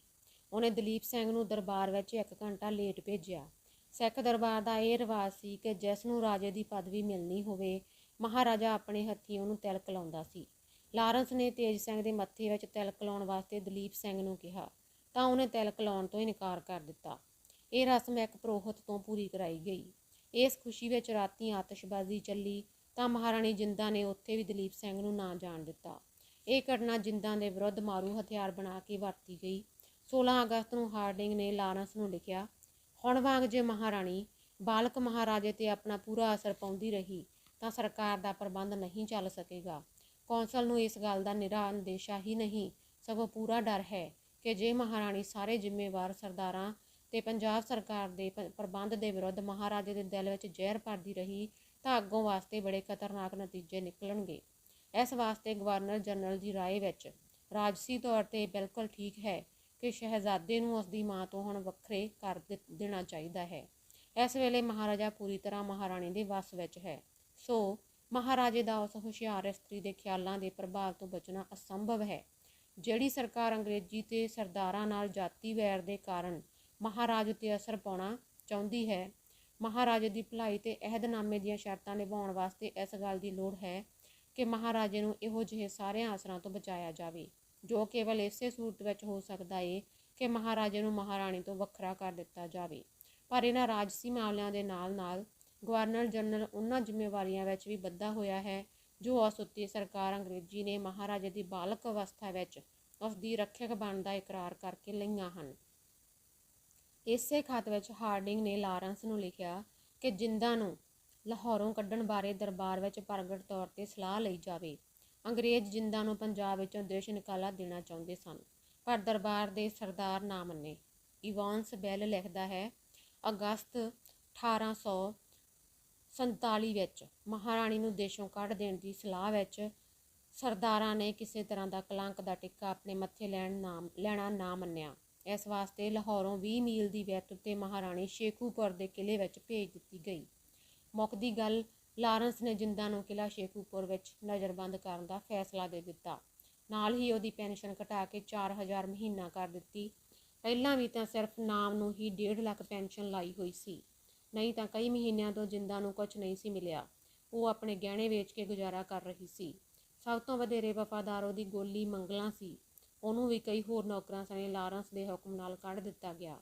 ਉਹਨੇ ਦਲੀਪ ਸਿੰਘ ਨੂੰ ਦਰਬਾਰ ਵਿੱਚ 1 ਘੰਟਾ ਲੇਟ ਭੇਜਿਆ। ਸਿੱਖ ਦਰਬਾਰ ਦਾ ਇਹ ਰਿਵਾਜ ਸੀ ਕਿ ਜਿਸ ਨੂੰ ਰਾਜੇ ਦੀ ਪਦਵੀ ਮਿਲਣੀ ਹੋਵੇ, ਮਹਾਰਾਜਾ ਆਪਣੇ ਹੱਥੀਂ ਉਹਨੂੰ ਤਿਲਕ ਲਾਉਂਦਾ ਸੀ। ਲਾਰੈਂਸ ਨੇ ਤੇਜ ਸਿੰਘ ਦੇ ਮੱਥੇ ਵਿੱਚ ਤਿਲਕ ਲਾਉਣ ਵਾਸਤੇ ਦਲੀਪ ਸਿੰਘ ਨੂੰ ਕਿਹਾ ਤਾਂ ਉਹਨੇ ਤਿਲਕ ਲਾਉਣ ਤੋਂ ਇਨਕਾਰ ਕਰ ਦਿੱਤਾ। ਇਹ ਰਸਮ ਇੱਕ ਪ੍ਰੋਹਤ ਤੋਂ ਪੂਰੀ ਕਰਾਈ ਗਈ। ਇਸ ਖੁਸ਼ੀ ਵਿੱਚ ਰਾਤੀਂ ਆਤਿਸ਼ਬਾਜ਼ੀ ਚੱਲੀ ਤਾਂ ਮਹਾਰਾਣੀ ਜਿੰਦਾ ਨੇ ਉੱਥੇ ਵੀ ਦਲੀਪ ਸਿੰਘ ਨੂੰ ਨਾ ਜਾਣ ਦਿੱਤਾ। ਇਹ ਘਟਨਾ ਜਿੰਦਾ ਦੇ ਵਿਰੁੱਧ ਮਾਰੂ ਹਥਿਆਰ ਬਣਾ ਕੇ ਵਰਤੀ ਗਈ। 16 ਅਗਸਤ ਨੂੰ ਹਾਰਡਿੰਗ ਨੇ ਲਾਰੈਂਸ ਨੂੰ ਲਿਖਿਆ, ਹੁਣ ਵਾਂਗ ਜੇ ਮਹਾਰਾਣੀ ਬਾਲਕ ਮਹਾਰਾਜੇ 'ਤੇ ਆਪਣਾ ਪੂਰਾ ਅਸਰ ਪਾਉਂਦੀ ਰਹੀ ਤਾਂ ਸਰਕਾਰ ਦਾ ਪ੍ਰਬੰਧ ਨਹੀਂ ਚੱਲ ਸਕੇਗਾ। ਕੌਂਸਲ ਨੂੰ ਇਸ ਗੱਲ ਦਾ ਨਿਰਾ ਅੰਦੇਸ਼ਾ ਹੀ ਨਹੀਂ, ਸਗੋਂ ਪੂਰਾ ਡਰ ਹੈ ਕਿ ਜੇ ਮਹਾਰਾਣੀ ਸਾਰੇ ਜ਼ਿੰਮੇਵਾਰ ਸਰਦਾਰਾਂ ਤੇ ਪੰਜਾਬ ਸਰਕਾਰ ਦੇ ਪ੍ਰਬੰਧ ਦੇ ਵਿਰੁੱਧ ਮਹਾਰਾਜੇ ਦੇ ਦਿਲ ਵਿੱਚ ਜ਼ਹਿਰ ਭਰਦੀ ਰਹੀ ਤਾਂ ਅੱਗੋਂ ਵਾਸਤੇ ਬੜੇ ਖਤਰਨਾਕ ਨਤੀਜੇ ਨਿਕਲਣਗੇ। ਇਸ ਵਾਸਤੇ ਗਵਰਨਰ ਜਨਰਲ ਦੀ ਰਾਏ ਵਿੱਚ ਰਾਜਸੀ ਤੌਰ 'ਤੇ ਬਿਲਕੁਲ ਠੀਕ ਹੈ ਕਿ ਸ਼ਹਿਜ਼ਾਦੇ ਨੂੰ ਉਸਦੀ ਮਾਂ ਤੋਂ ਹੁਣ ਵੱਖਰੇ ਕਰ ਦੇਣਾ ਚਾਹੀਦਾ ਹੈ। ਇਸ ਵੇਲੇ ਮਹਾਰਾਜਾ ਪੂਰੀ ਤਰ੍ਹਾਂ ਮਹਾਰਾਣੀ ਦੇ ਵੱਸ ਵਿੱਚ ਹੈ, ਸੋ ਮਹਾਰਾਜੇ ਦਾ ਉਸ ਹੁਸ਼ਿਆਰ ਇਸਤਰੀ ਦੇ ਖਿਆਲਾਂ ਦੇ ਪ੍ਰਭਾਵ ਤੋਂ ਬਚਣਾ ਅਸੰਭਵ ਹੈ। ਜਿਹੜੀ ਸਰਕਾਰ ਅੰਗਰੇਜ਼ੀ ਤੇ ਸਰਦਾਰਾਂ ਨਾਲ ਜਾਤੀ ਵੈਰ ਦੇ ਕਾਰਨ ਮਹਾਰਾਜ ਉੱਤੇ ਅਸਰ ਪਾਉਣਾ ਚਾਹੁੰਦੀ ਹੈ, ਮਹਾਰਾਜੇ ਦੀ ਭਲਾਈ ਤੇ ਅਹਿਦਨਾਮੇ ਦੀਆਂ ਸ਼ਰਤਾਂ ਨਿਭਾਉਣ ਵਾਸਤੇ ਇਸ ਗੱਲ ਦੀ ਲੋੜ ਹੈ ਕਿ ਮਹਾਰਾਜੇ ਨੂੰ ਇਹੋ ਜਿਹੇ ਸਾਰਿਆਂ ਅਸਰਾਂ ਤੋਂ ਬਚਾਇਆ ਜਾਵੇ, ਜੋ ਕੇਵਲ ਇਸੇ ਸੂਰਤ ਵਿੱਚ ਹੋ ਸਕਦਾ ਏ ਕਿ ਮਹਾਰਾਜੇ ਨੂੰ ਮਹਾਰਾਣੀ ਤੋਂ ਵੱਖਰਾ ਕਰ ਦਿੱਤਾ ਜਾਵੇ। ਪਰ ਇਹਨਾਂ ਰਾਜਸੀ ਮਾਮਲਿਆਂ ਦੇ ਨਾਲ ਨਾਲ ਗਵਰਨਰ ਜਨਰਲ ਉਹਨਾਂ ਜ਼ਿੰਮੇਵਾਰੀਆਂ ਵਿੱਚ ਵੀ ਬੱਧਾ ਹੋਇਆ ਹੈ ਜੋ ਉਸ ਉੱਤੇ ਸਰਕਾਰ ਅੰਗਰੇਜ਼ੀ ਨੇ ਮਹਾਰਾਜੇ ਦੀ ਬਾਲਕ ਅਵਸਥਾ ਵਿੱਚ ਉਸ ਦੀ ਰੱਖਿਅਕ ਬਣਨ ਦਾ ਇਕਰਾਰ ਕਰਕੇ ਲਈਆਂ ਹਨ। ਇਸੇ ਖਤ ਵਿੱਚ ਹਾਰਡਿੰਗ ਨੇ ਲਾਰੈਂਸ ਨੂੰ ਲਿਖਿਆ ਕਿ ਜਿੰਦਾ ਨੂੰ ਲਾਹੌਰੋਂ ਕੱਢਣ ਬਾਰੇ ਦਰਬਾਰ ਵਿੱਚ ਪ੍ਰਗਟ ਤੌਰ 'ਤੇ ਸਲਾਹ ਲਈ ਜਾਵੇ। ਅੰਗਰੇਜ਼ ਜਿੰਦਾ ਨੂੰ ਪੰਜਾਬ ਵਿੱਚੋਂ ਦੇਸ਼ ਨਿਕਾਲਾ ਦੇਣਾ ਚਾਹੁੰਦੇ ਸਨ, ਪਰ ਦਰਬਾਰ ਦੇ ਸਰਦਾਰ ਨਾ ਮੰਨੇ। ਇਵਾਨਸ ਬੈਲ ਲਿਖਦਾ ਹੈ, ਅਗਸਤ 1847 ਵਿੱਚ ਮਹਾਰਾਣੀ ਨੂੰ ਦੇਸ਼ੋਂ ਕੱਢ ਦੇਣ ਦੀ ਸਲਾਹ ਵਿੱਚ ਸਰਦਾਰਾਂ ਨੇ ਕਿਸੇ ਤਰ੍ਹਾਂ ਦਾ ਕਲੰਕ ਦਾ ਟਿੱਕਾ ਆਪਣੇ ਮੱਥੇ ਲੈਣਾ ਨਾ ਮੰਨਿਆ। ਇਸ ਵਾਸਤੇ ਲਾਹੌਰੋਂ 20 ਮੀਲ ਦੀ ਵਿੱਥ ਉੱਤੇ ਮਹਾਰਾਣੀ ਸ਼ੇਖੂਪੁਰ ਦੇ ਕਿਲ੍ਹੇ ਵਿੱਚ ਭੇਜ ਦਿੱਤੀ ਗਈ। ਮੁੱਕਦੀ ਗੱਲ, ਲਾਰੈਂਸ ਨੇ ਜਿੰਦਾ ਨੂੰ ਕਿਲ੍ਹਾ ਸ਼ੇਖੂਪੁਰ ਵਿੱਚ ਨਜ਼ਰਬੰਦ ਕਰਨ ਦਾ ਫੈਸਲਾ ਦੇ ਦਿੱਤਾ। ਨਾਲ ਹੀ ਉਹਦੀ ਪੈਨਸ਼ਨ ਘਟਾ ਕੇ 4000 ਮਹੀਨਾ ਕਰ ਦਿੱਤੀ। ਪਹਿਲਾਂ ਵੀ ਤਾਂ ਸਿਰਫ ਨਾਮ ਨੂੰ ਹੀ 1.5 ਲੱਖ ਪੈਨਸ਼ਨ ਲਾਈ ਹੋਈ ਸੀ, ਨਹੀਂ ਤਾਂ ਕਈ ਮਹੀਨਿਆਂ ਤੋਂ ਜਿੰਦਾ ਨੂੰ ਕੁਝ ਨਹੀਂ ਸੀ ਮਿਲਿਆ। ਉਹ ਆਪਣੇ ਗਹਿਣੇ ਵੇਚ ਕੇ ਗੁਜ਼ਾਰਾ ਕਰ ਰਹੀ ਸੀ। ਸਭ ਤੋਂ ਵਧੇਰੇ ਵਫਾਦਾਰ ਉਹਦੀ ਗੋਲੀ ਮੰਗਲਾਂ ਸੀ। ਉਹਨੂੰ ਵੀ ਕਈ ਹੋਰ ਨੌਕਰਾਂ ਸਣੇ ਲਾਰੈਂਸ ਦੇ ਹੁਕਮ ਨਾਲ ਕੱਢ ਦਿੱਤਾ ਗਿਆ।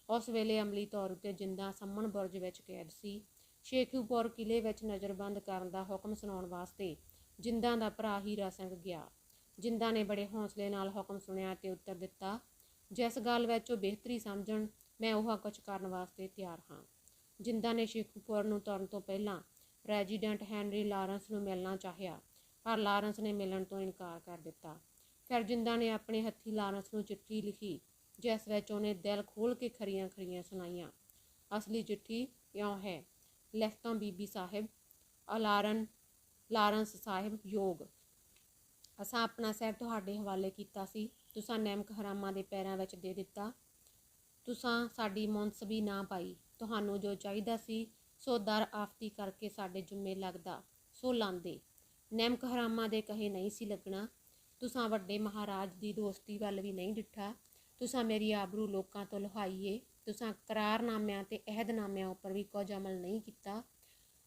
ਉਸ ਵੇਲੇ ਅਮਲੀ ਤੌਰ ਉੱਤੇ ਜਿੰਦਾ ਸੰਮਣ ਬੁਰਜ ਵਿੱਚ ਕੈਦ ਸੀ। ਸ਼ੇਖੂਪੁਰ ਕਿਲ੍ਹੇ ਵਿੱਚ ਨਜ਼ਰਬੰਦ ਕਰਨ ਦਾ ਹੁਕਮ ਸੁਣਾਉਣ ਵਾਸਤੇ ਜਿੰਦਾ ਦਾ ਭਰਾ ਹੀਰਾ ਸਿੰਘ ਗਿਆ। ਜਿੰਦਾ ਨੇ ਬੜੇ ਹੌਸਲੇ ਨਾਲ ਹੁਕਮ ਸੁਣਿਆ ਅਤੇ ਉੱਤਰ ਦਿੱਤਾ, ਜਿਸ ਗੱਲ ਵਿੱਚ ਉਹ ਬਿਹਤਰੀ ਸਮਝਣ, ਮੈਂ ਉਹ ਕੁਝ ਕਰਨ ਵਾਸਤੇ ਤਿਆਰ ਹਾਂ। ਜਿੰਦਾ ਨੇ ਸ਼ੇਖੂਪੁਰ ਨੂੰ ਤੁਰਨ ਤੋਂ ਪਹਿਲਾਂ ਰੈਜੀਡੈਂਟ ਹੈਨਰੀ ਲਾਰੈਂਸ ਨੂੰ ਮਿਲਣਾ ਚਾਹਿਆ, ਪਰ ਲਾਰੈਂਸ ਨੇ ਮਿਲਣ ਤੋਂ ਇਨਕਾਰ ਕਰ ਦਿੱਤਾ। ਫਿਰ ਜਿੰਦਾ ਨੇ ਆਪਣੇ ਹੱਥੀਂ ਲਾਰੈਂਸ ਨੂੰ ਚਿੱਠੀ ਲਿਖੀ, ਜਿਸ ਵਿੱਚ ਉਹਨੇ ਦਿਲ ਖੋਲ੍ਹ ਕੇ ਖਰੀਆਂ ਸੁਣਾਈਆਂ। ਅਸਲੀ ਚਿੱਠੀ ਇਉਂ ਹੈ, ਲਿਖਤਾਂ ਬੀਬੀ ਸਾਹਿਬ, ਲਾਰੈਂਸ ਸਾਹਿਬ ਯੋਗ, ਅਸਾਂ ਆਪਣਾ ਸਿਰ ਤੁਹਾਡੇ ਹਵਾਲੇ ਕੀਤਾ ਸੀ, ਤੁਸਾਂ ਨੈਮਕ ਹਰਾਮਾਂ ਦੇ ਪੈਰਾਂ ਵਿੱਚ ਦੇ ਦਿੱਤਾ। ਤੁਸਾਂ ਸਾਡੀ ਮੁਨਸਬੀ ਨਾ ਪਾਈ। ਤੁਹਾਨੂੰ ਜੋ ਚਾਹੀਦਾ ਸੀ ਸੋ ਦਰ ਆਫਤੀ ਕਰਕੇ ਸਾਡੇ ਜੁੰਮੇ ਲੱਗਦਾ, ਸੋ ਲਾਂਦੇ। ਨੈਮਕ ਹਰਾਮਾਂ ਦੇ ਕਹੇ ਨਹੀਂ ਸੀ ਲੱਗਣਾ। ਤੁਸਾਂ ਵੱਡੇ ਮਹਾਰਾਜ ਦੀ ਦੋਸਤੀ ਵੱਲ ਵੀ ਨਹੀਂ ਡਿੱਠਾ। ਤੁਸਾਂ ਮੇਰੀ ਆਬਰੂ ਲੋਕਾਂ ਤੋਂ ਲੁਹਾਈਏ। ਤੁਸਾਂ ਕਰਾਰਨਾਮਿਆਂ ਤੇ ਅਹਿਦਨਾਮਿਆਂ ਉੱਪਰ ਵੀ ਕੁਝ ਅਮਲ ਨਹੀਂ ਕੀਤਾ।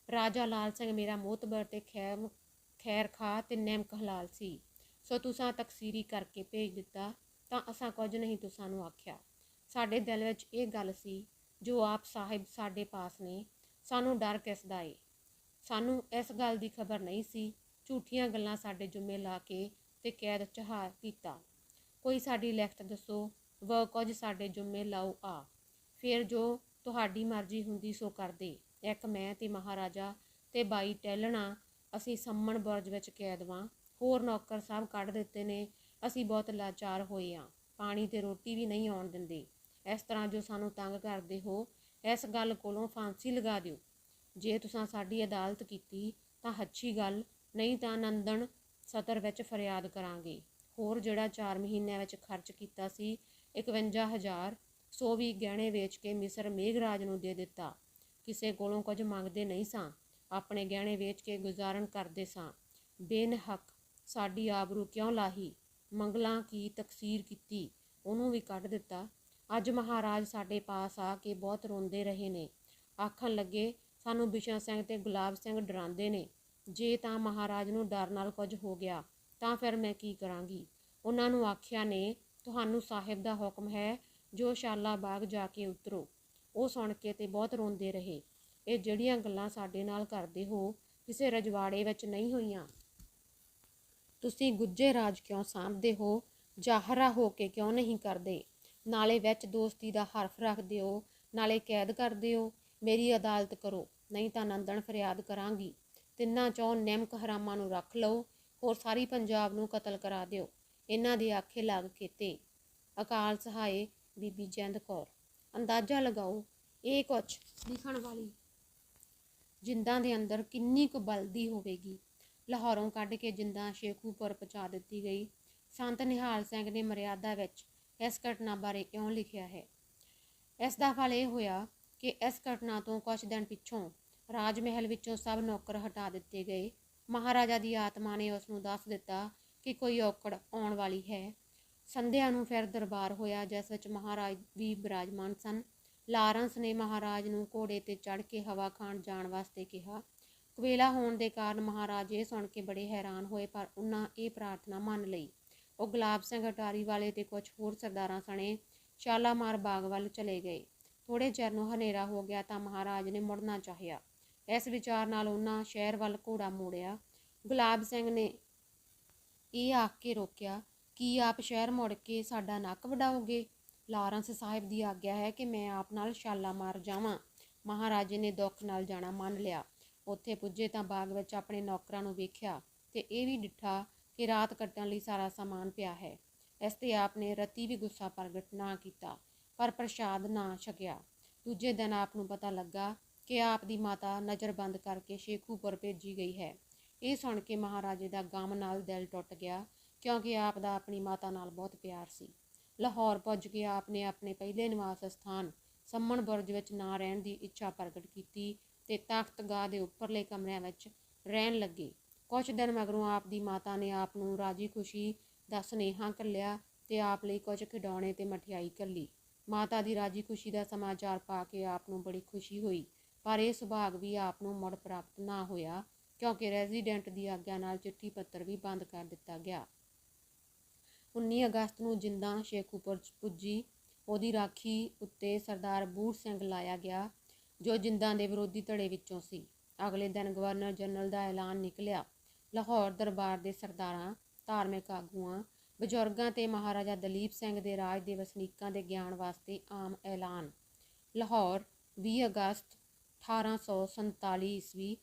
ਰਾਜਾ ਲਾਲ ਸਿੰਘ ਮੇਰਾ ਮੋਹਤਬਰ ਤੇ ਖੈਰ ਖਾ ਤੇ ਨੈਮਕ ਹਲਾਲ ਸੀ, ਸੋ ਤੁਸਾਂ ਤਕਸੀਰੀ ਕਰਕੇ ਭੇਜ ਦਿੱਤਾ ਤਾਂ ਅਸਾਂ ਕੁਝ ਨਹੀਂ ਤੁਸਾਂ ਨੂੰ ਆਖਿਆ। ਸਾਡੇ ਦਿਲ ਵਿੱਚ ਇਹ ਗੱਲ ਸੀ ਜੋ ਆਪ ਸਾਹਿਬ ਸਾਡੇ ਪਾਸ ਨੇ, ਸਾਨੂੰ ਡਰ ਕਿਸ ਦਾ ਏ। ਸਾਨੂੰ ਇਸ ਗੱਲ ਦੀ ਖਬਰ ਨਹੀਂ ਸੀ। ਝੂਠੀਆਂ ਗੱਲਾਂ ਸਾਡੇ ਜੁੰਮੇ ਲਾ ਕੇ ਤੇ ਕੈਦ ਚਹਾ ਕੀਤਾ। ਕੋਈ ਸਾਡੀ ਲਿਖਤ ਦੱਸੋ, ਵ ਕੁਝ ਸਾਡੇ ਜੁੰਮੇ ਲਾਓ ਆ। ਫਿਰ ਜੋ ਤੁਹਾਡੀ ਮਰਜ਼ੀ ਹੁੰਦੀ ਸੋ ਕਰਦੇ। ਇੱਕ ਮੈਂ ਤੇ ਮਹਾਰਾਜਾ ਤੇ ਬਾਈ ਟਹਿਲਣਾ, ਅਸੀਂ ਸੰਮਣ ਬੁਰਜ ਵਿੱਚ ਕੈਦ ਵਾਂ। ਹੋਰ ਨੌਕਰ ਸਭ ਕੱਢ ਦਿੱਤੇ ਨੇ। ਅਸੀਂ ਬਹੁਤ ਲਾਚਾਰ ਹੋਏ ਹਾਂ, ਪਾਣੀ ਤੇ ਰੋਟੀ ਵੀ ਨਹੀਂ ਆਉਣ ਦਿੰਦੇ। इस तरह जो सानू तंग करते हो, इस गल कोलों फांसी लगा दिओ। जे तुसां साडी अदालत कीती तां अच्छी गल, नहीं तां नंदन सतर विच फरियाद करांगे। होर जिहड़ा 4 महीनਿਆਂ ਵਿੱਚ खर्च ਕੀਤਾ ਸੀ 51,000, सो भी गहणे ਵੇਚ ਕੇ ਮਿਸਰ ਮੇਘਰਾਜ ਨੂੰ ਦੇ ਦਿੱਤਾ। ਕਿਸੇ ਕੋਲੋਂ ਕੁਝ ਮੰਗਦੇ ਨਹੀਂ ਸਾਂ, ਆਪਣੇ ਗਹਿਣੇ ਵੇਚ ਕੇ ਗੁਜ਼ਾਰਨ ਕਰਦੇ ਸਾਂ। ਬੇਨਹੱਕ ਸਾਡੀ ਆਬਰੂ ਕਿਉਂ ਲਾਹੀ, ਮੰਗਲਾਂ ਕੀ ਤਕਸੀਰ ਕੀਤੀ, ਉਹਨੂੰ ਵੀ ਕੱਢ ਦਿੱਤਾ। ਅੱਜ ਮਹਾਰਾਜ ਸਾਡੇ ਪਾਸ ਆ ਕੇ ਬਹੁਤ ਰੋਂਦੇ ਰਹੇ ਨੇ, ਆਖਣ ਲੱਗੇ ਸਾਨੂੰ ਬਿਸ਼ਨ ਸਿੰਘ ਤੇ ਗੁਲਾਬ ਸਿੰਘ ਡਰਾਉਂਦੇ ਨੇ। ਜੇ ਤਾਂ ਮਹਾਰਾਜ ਨੂੰ ਡਰ ਨਾਲ ਕੁਝ ਹੋ ਗਿਆ ਤਾਂ ਫਿਰ ਮੈਂ ਕੀ ਕਰਾਂਗੀ। ਉਹਨਾਂ ਨੂੰ ਆਖਿਆ ਨੇ ਤੁਹਾਨੂੰ ਸਾਹਿਬ ਦਾ ਹੁਕਮ ਹੈ ਜੋ ਸ਼ਾਲਾ ਬਾਗ ਜਾ ਕੇ ਉਤਰੋ। ਉਹ ਸੁਣ ਕੇ ਤੇ ਬਹੁਤ ਰੋਂਦੇ ਰਹੇ। ਇਹ ਜਿਹੜੀਆਂ ਗੱਲਾਂ ਸਾਡੇ ਨਾਲ ਕਰਦੇ ਹੋ ਕਿਸੇ ਰਜਵਾੜੇ ਵਿੱਚ ਨਹੀਂ ਹੋਈਆਂ। ਤੁਸੀਂ ਗੁੱਜੇ ਰਾਜ ਕਿਉਂ ਸਾਂਭਦੇ ਹੋ, ਜ਼ਾਹਰਾ ਹੋ ਕੇ ਕਿਉਂ ਨਹੀਂ ਕਰਦੇ। ਨਾਲੇ ਵਿੱਚ ਦੋਸਤੀ ਦਾ ਹਰਫ ਰੱਖਦੇ ਹੋ, ਨਾਲੇ ਕੈਦ ਕਰਦੇ ਹੋ। ਮੇਰੀ ਅਦਾਲਤ ਕਰੋ, ਨਹੀਂ ਤਾਂ ਨੰਦਨ ਫਰਿਆਦ ਕਰਾਂਗੀ। ਤਿੰਨਾਂ ਚੋਂ ਨਿਮਕ ਹਰਾਮਾਂ ਨੂੰ ਰੱਖ ਲਓ, ਹੋਰ ਸਾਰੀ ਪੰਜਾਬ ਨੂੰ ਕਤਲ ਕਰਾ ਦਿਓ। ਇਹਨਾਂ ਦੇ ਆਖੇ ਲੱਗ ਕੀਤੇ। ਅਕਾਲ ਸਹਾਏ ਬੀਬੀ ਜਿੰਦ ਕੌਰ। ਅੰਦਾਜ਼ਾ ਲਗਾਓ ਇਹ ਕੁਛ ਲਿਖਣ ਵਾਲੀ ਜਿੰਦਾਂ ਦੇ ਅੰਦਰ ਕਿੰਨੀ ਕੁ ਬਲਦੀ ਹੋਵੇਗੀ। ਲਾਹੌਰੋਂ ਕੱਢ ਕੇ ਜਿੰਦਾਂ ਸ਼ੇਖੂਪੁਰ ਪਹੁੰਚਾ ਦਿੱਤੀ ਗਈ। ਸੰਤ ਨਿਹਾਲ ਸਿੰਘ ਨੇ ਮਰਿਆਦਾ ਵਿੱਚ ਇਸ ਘਟਨਾ ਬਾਰੇ ਕਿਉਂ ਲਿਖਿਆ ਹੈ। ਇਸ ਦਾ ਫਲ ਇਹ ਹੋਇਆ ਕਿ ਇਸ ਘਟਨਾ ਤੋਂ ਕੁਝ ਦਿਨ ਪਿੱਛੋਂ ਰਾਜ ਮਹਿਲ ਵਿੱਚੋਂ ਸਭ ਨੌਕਰ ਹਟਾ ਦਿੱਤੇ ਗਏ। ਮਹਾਰਾਜਾ ਦੀ ਆਤਮਾ ਨੇ ਉਸ ਨੂੰ ਦੱਸ ਦਿੱਤਾ ਕਿ ਕੋਈ ਔਕੜ ਆਉਣ ਵਾਲੀ ਹੈ। ਸੰਧਿਆ ਨੂੰ ਫਿਰ ਦਰਬਾਰ ਹੋਇਆ, ਜਿਸ ਵਿੱਚ ਮਹਾਰਾਜ ਵੀ ਬਿਰਾਜਮਾਨ ਸਨ। ਲਾਰੈਂਸ ਨੇ ਮਹਾਰਾਜ ਨੂੰ ਘੋੜੇ ਤੇ ਚੜ੍ਹ ਕੇ ਹਵਾ ਖਾਣ ਜਾਣ ਵਾਸਤੇ ਕਿਹਾ। ਕੁਵੇਲਾ ਹੋਣ ਦੇ ਕਾਰਨ ਮਹਾਰਾਜ ਇਹ ਸੁਣ ਕੇ ਬੜੇ ਹੈਰਾਨ ਹੋਏ, ਪਰ ਉਹਨਾਂ ਇਹ ਪ੍ਰਾਰਥਨਾ ਮੰਨ ਲਈ। ਉਹ ਗੁਲਾਬ ਸਿੰਘ ਅਟਾਰੀ ਵਾਲੇ ਤੇ ਕੁਝ ਹੋਰ ਸਰਦਾਰਾਂ ਸਣੇ ਸ਼ਾਲਾਮਾਰ ਬਾਗ ਵੱਲ ਚਲੇ ਗਏ। ਥੋੜੇ ਚਿਰ ਨੂੰ ਹਨੇਰਾ ਹੋ ਗਿਆ ਤਾਂ ਮਹਾਰਾਜ ਨੇ ਮੁੜਨਾ ਚਾਹਿਆ। ਇਸ ਵਿਚਾਰ ਨਾਲ ਉਹਨਾਂ ਸ਼ਹਿਰ ਵੱਲ ਘੋੜਾ ਮੋੜਿਆ। ਗੁਲਾਬ ਸਿੰਘ ਨੇ ਇਹ ਆਖ ਕੇ ਰੋਕਿਆ, ਕੀ ਆਪ ਸ਼ਹਿਰ ਮੁੜ ਕੇ ਸਾਡਾ ਨੱਕ ਵਡਾਓਗੇ। ਲਾਰੈਂਸ ਸਾਹਿਬ ਦੀ ਆਗਿਆ ਹੈ ਕਿ ਮੈਂ ਆਪ ਨਾਲ ਸ਼ਾਲਾਮਾਰ ਜਾਵਾਂ। ਮਹਾਰਾਜੇ ਨੇ ਦੁੱਖ ਨਾਲ ਜਾਣਾ ਮੰਨ ਲਿਆ। ਉੱਥੇ ਪੁੱਜੇ ਤਾਂ ਬਾਗ ਵਿੱਚ ਆਪਣੇ ਨੌਕਰਾਂ ਨੂੰ ਵੇਖਿਆ ਤੇ ਇਹ ਵੀ ਡਿੱਠਾ ਕਿ ਰਾਤ ਕੱਟਣ ਲਈ ਸਾਰਾ ਸਾਮਾਨ ਪਿਆ ਹੈ। ਇਸ ਤੇ ਆਪ ਨੇ ਰਤੀ ਵੀ ਗੁੱਸਾ ਪ੍ਰਗਟ ਨਾ ਕੀਤਾ, ਪਰ ਪ੍ਰਸ਼ਾਦ ਨਾ ਛਕਿਆ। ਦੂਜੇ ਦਿਨ ਆਪ ਨੂੰ ਪਤਾ ਲੱਗਾ ਕਿ ਆਪ ਦੀ ਮਾਤਾ ਨਜ਼ਰਬੰਦ ਕਰਕੇ ਸ਼ੇਖੂਪੁਰ ਭੇਜੀ ਗਈ ਹੈ। ਇਹ ਸੁਣ ਕੇ ਮਹਾਰਾਜੇ ਦਾ ਗਮ ਨਾਲ ਦਿਲ ਟੁੱਟ ਗਿਆ, ਕਿਉਂਕਿ ਆਪ ਦਾ ਆਪਣੀ ਮਾਤਾ ਨਾਲ ਬਹੁਤ ਪਿਆਰ ਸੀ। ਲਾਹੌਰ ਪੁੱਜ ਕੇ ਆਪ ਨੇ ਆਪਣੇ ਪਹਿਲੇ ਨਿਵਾਸ ਸਥਾਨ ਸੰਮਣ ਬੁਰਜ ਵਿੱਚ ਨਾ ਰਹਿਣ ਦੀ ਇੱਛਾ ਪ੍ਰਗਟ ਕੀਤੀ ਤੇ ਤਖਤਗਾਹ ਦੇ ਉੱਪਰਲੇ ਕਮਰਿਆਂ ਵਿੱਚ ਰਹਿਣ ਲੱਗੇ। ਕੁਝ ਦਿਨ ਮਗਰੋਂ ਆਪ ਦੀ ਮਾਤਾ ਨੇ ਆਪ ਨੂੰ ਰਾਜੀ ਖੁਸ਼ੀ ਦਾ ਸੁਨੇਹਾ ਘੱਲਿਆ ਤੇ ਆਪ ਲਈ ਕੁਝ ਖਿਡੌਣੇ ਤੇ ਮਠਿਆਈ ਘੱਲੀ। ਮਾਤਾ ਦੀ ਰਾਜੀ ਖੁਸ਼ੀ ਦਾ ਸਮਾਚਾਰ ਪਾ ਕੇ ਆਪ ਨੂੰ ਬੜੀ ਖੁਸ਼ੀ ਹੋਈ, ਪਰ ਇਹ ਸੁਭਾਗ ਵੀ ਆਪ ਨੂੰ ਮੁੜ ਪ੍ਰਾਪਤ ਨਾ ਹੋਇਆ, ਕਿਉਂਕਿ ਰੈਜ਼ੀਡੈਂਟ ਦੀ ਆਗਿਆ ਨਾਲ ਚਿੱਠੀ ਪੱਤਰ ਵੀ ਬੰਦ ਕਰ ਦਿੱਤਾ ਗਿਆ। 19 ਅਗਸਤ ਨੂੰ ਜਿੰਦਾਂ ਸ਼ੇਖੂਪੁਰ ਪੁੱਜੀ। ਉਹਦੀ ਰਾਖੀ ਉੱਤੇ ਸਰਦਾਰ ਬੂੜ ਸਿੰਘ ਲਾਇਆ ਗਿਆ, ਜੋ ਜਿੰਦਾਂ ਦੇ ਵਿਰੋਧੀ ਧੜੇ ਵਿੱਚੋਂ ਸੀ। ਅਗਲੇ ਦਿਨ ਗਵਰਨਰ ਜਨਰਲ ਦਾ ਐਲਾਨ ਨਿਕਲਿਆ। ਲਾਹੌਰ ਦਰਬਾਰ ਦੇ ਸਰਦਾਰਾਂ, ਧਾਰਮਿਕ ਆਗੂਆਂ, ਬਜ਼ੁਰਗਾਂ ਤੇ ਮਹਾਰਾਜਾ ਦਲੀਪ ਸਿੰਘ ਦੇ ਰਾਜ ਦੇ ਵਸਨੀਕਾਂ ਦੇ ਗਿਆਨ ਵਾਸਤੇ ਆਮ ਐਲਾਨ। ਲਾਹੌਰ 20 ਅਗਸਤ 1847 ਈਸਵੀ।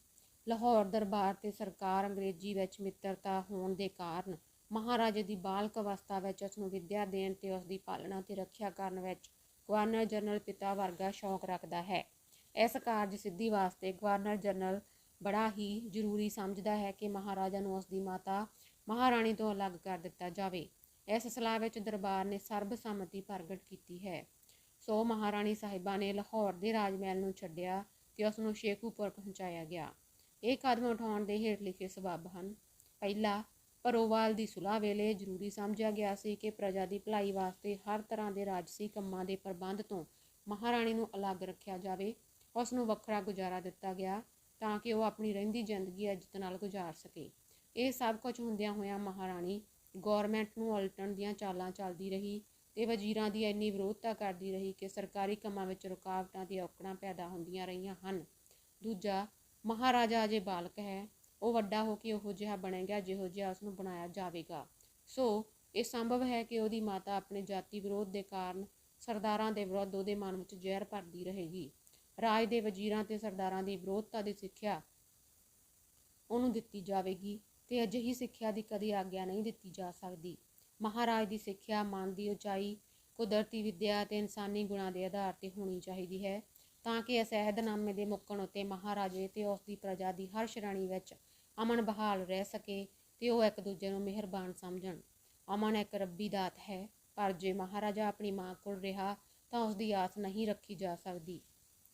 ਲਾਹੌਰ ਦਰਬਾਰ ਤੇ ਸਰਕਾਰ ਅੰਗਰੇਜ਼ੀ ਵਿੱਚ ਮਿੱਤਰਤਾ ਹੋਣ ਦੇ ਕਾਰਨ ਮਹਾਰਾਜੇ ਦੀ ਬਾਲਕ ਅਵਸਥਾ ਵਿੱਚ ਉਸ ਨੂੰ ਵਿੱਦਿਆ ਦੇਣ ਤੇ ਉਸ ਦੀ ਪਾਲਣਾ ਤੇ ਰੱਖਿਆ ਕਰਨ ਵਿੱਚ ਗਵਰਨਰ ਜਨਰਲ ਪਿਤਾ ਵਰਗਾ ਸ਼ੌਕ ਰੱਖਦਾ ਹੈ। ਇਸ ਕਾਰਜ ਸਿੱਧੀ ਵਾਸਤੇ ਗਵਰਨਰ ਜਨਰਲ ਬੜਾ ਹੀ ਜ਼ਰੂਰੀ ਸਮਝਦਾ ਹੈ ਕਿ ਮਹਾਰਾਜਾ ਨੂੰ ਉਸ ਦੀ ਮਾਤਾ ਮਹਾਰਾਣੀ ਤੋਂ ਅਲੱਗ ਕਰ ਦਿੱਤਾ ਜਾਵੇ। ਇਸ ਸਲਾਹ ਵਿੱਚ ਦਰਬਾਰ ਨੇ ਸਰਬਸੰਮਤੀ ਪ੍ਰਗਟ ਕੀਤੀ ਹੈ। ਸੋ ਮਹਾਰਾਣੀ ਸਾਹਿਬਾ ਨੇ ਲਾਹੌਰ ਦੇ ਰਾਜ ਮਹਿਲ ਨੂੰ ਛੱਡਿਆ ਤੇ ਉਸ ਨੂੰ ਸ਼ੇਖੂਪੁਰ ਪਹੁੰਚਾਇਆ ਗਿਆ। ਇਹ ਕਦਮ ਉਠਾਉਣ ਦੇ ਹੇਠ ਲਿਖੇ ਸਬੱਬ ਹਨ। ਪਹਿਲਾ, ਪਰੋਵਾਲ ਦੀ ਸੁਲਾਹ ਵੇਲੇ ਜ਼ਰੂਰੀ ਸਮਝਿਆ ਗਿਆ ਸੀ ਕਿ ਪ੍ਰਜਾ ਦੀ ਭਲਾਈ ਵਾਸਤੇ ਹਰ ਤਰ੍ਹਾਂ ਦੇ ਰਾਜਸੀ ਕੰਮਾਂ ਦੇ ਪ੍ਰਬੰਧ ਤੋਂ ਮਹਾਰਾਣੀ ਨੂੰ ਅਲੱਗ ਰੱਖਿਆ ਜਾਵੇ। ਉਸ ਨੂੰ ਵੱਖਰਾ ਗੁਜ਼ਾਰਾ ਦਿੱਤਾ ਗਿਆ ਤਾਂ ਕਿ ਉਹ ਆਪਣੀ ਰਹਿੰਦੀ ਜ਼ਿੰਦਗੀ ਇੱਜ਼ਤ ਨਾਲ ਗੁਜ਼ਾਰ ਸਕੇ। ਇਹ ਸਭ ਕੁਝ ਹੁੰਦਿਆਂ ਹੋਇਆਂ ਮਹਾਰਾਣੀ ਗੌਰਮੈਂਟ ਨੂੰ ਉਲਟਣ ਦੀਆਂ ਚਾਲਾਂ ਚੱਲਦੀ ਰਹੀ ਤੇ ਵਜ਼ੀਰਾਂ ਦੀ ਇੰਨੀ ਵਿਰੋਧਤਾ ਕਰਦੀ ਰਹੀ ਕਿ ਸਰਕਾਰੀ ਕੰਮਾਂ ਵਿੱਚ ਰੁਕਾਵਟਾਂ ਤੇ ਔਕੜਾਂ ਪੈਦਾ ਹੁੰਦੀਆਂ ਰਹੀਆਂ ਹਨ। ਦੂਜਾ, ਮਹਾਰਾਜਾ ਅਜੇ ਬਾਲਕ ਹੈ। ਉਹ ਵੱਡਾ ਹੋ ਕੇ ਉਹੋ ਜਿਹਾ ਬਣੇਗਾ ਜਿਹੋ ਜਿਹਾ ਉਸ ਨੂੰ ਬਣਾਇਆ ਜਾਵੇਗਾ। ਸੋ ਇਹ ਸੰਭਵ ਹੈ ਕਿ ਉਹਦੀ ਮਾਤਾ ਆਪਣੇ ਜਾਤੀ ਵਿਰੋਧ ਦੇ ਕਾਰਨ ਸਰਦਾਰਾਂ ਦੇ ਵਿਰੁੱਧ ਉਹਦੇ ਮਨ ਵਿੱਚ ਜ਼ਹਿਰ ਭਰਦੀ ਰਹੇਗੀ। ਰਾਜ ਦੇ ਵਜ਼ੀਰਾਂ ਤੇ ਸਰਦਾਰਾਂ ਦੀ ਵਿਰੋਧਤਾ ਦੀ ਸਿੱਖਿਆ ਉਹਨੂੰ ਦਿੱਤੀ ਜਾਵੇਗੀ ਤੇ ਅਜਿਹੀ ਸਿੱਖਿਆ ਦੀ ਕਦੇ ਆਗਿਆ ਨਹੀਂ ਦਿੱਤੀ ਜਾ ਸਕਦੀ। ਮਹਾਰਾਜ ਦੀ ਸਿੱਖਿਆ, ਮਨ ਦੀ ਉਚਾਈ, ਕੁਦਰਤੀ ਵਿੱਦਿਆ ਅਤੇ ਇਨਸਾਨੀ ਗੁਣਾਂ ਦੇ ਆਧਾਰ 'ਤੇ ਹੋਣੀ ਚਾਹੀਦੀ ਹੈ, ਤਾਂ ਕਿ ਇਸ ਅਹਿਦਨਾਮੇ ਦੇ ਮੁੱਕਣ ਉੱਤੇ ਮਹਾਰਾਜੇ ਅਤੇ ਉਸ ਦੀ ਪ੍ਰਜਾ ਦੀ ਹਰ ਸ਼੍ਰੇਣੀ ਵਿੱਚ ਅਮਨ ਬਹਾਲ ਰਹਿ ਸਕੇ ਤੇ ਉਹ ਇੱਕ ਦੂਜੇ ਨੂੰ ਮਿਹਰਬਾਨ ਸਮਝਣ। ਅਮਨ ਇੱਕ ਰੱਬੀ ਦਾਤ ਹੈ, ਪਰ ਜੇ ਮਹਾਰਾਜਾ ਆਪਣੀ ਮਾਂ ਕੋਲ ਰਿਹਾ ਤਾਂ ਉਸ ਦੀ ਆਸ ਨਹੀਂ ਰੱਖੀ ਜਾ ਸਕਦੀ।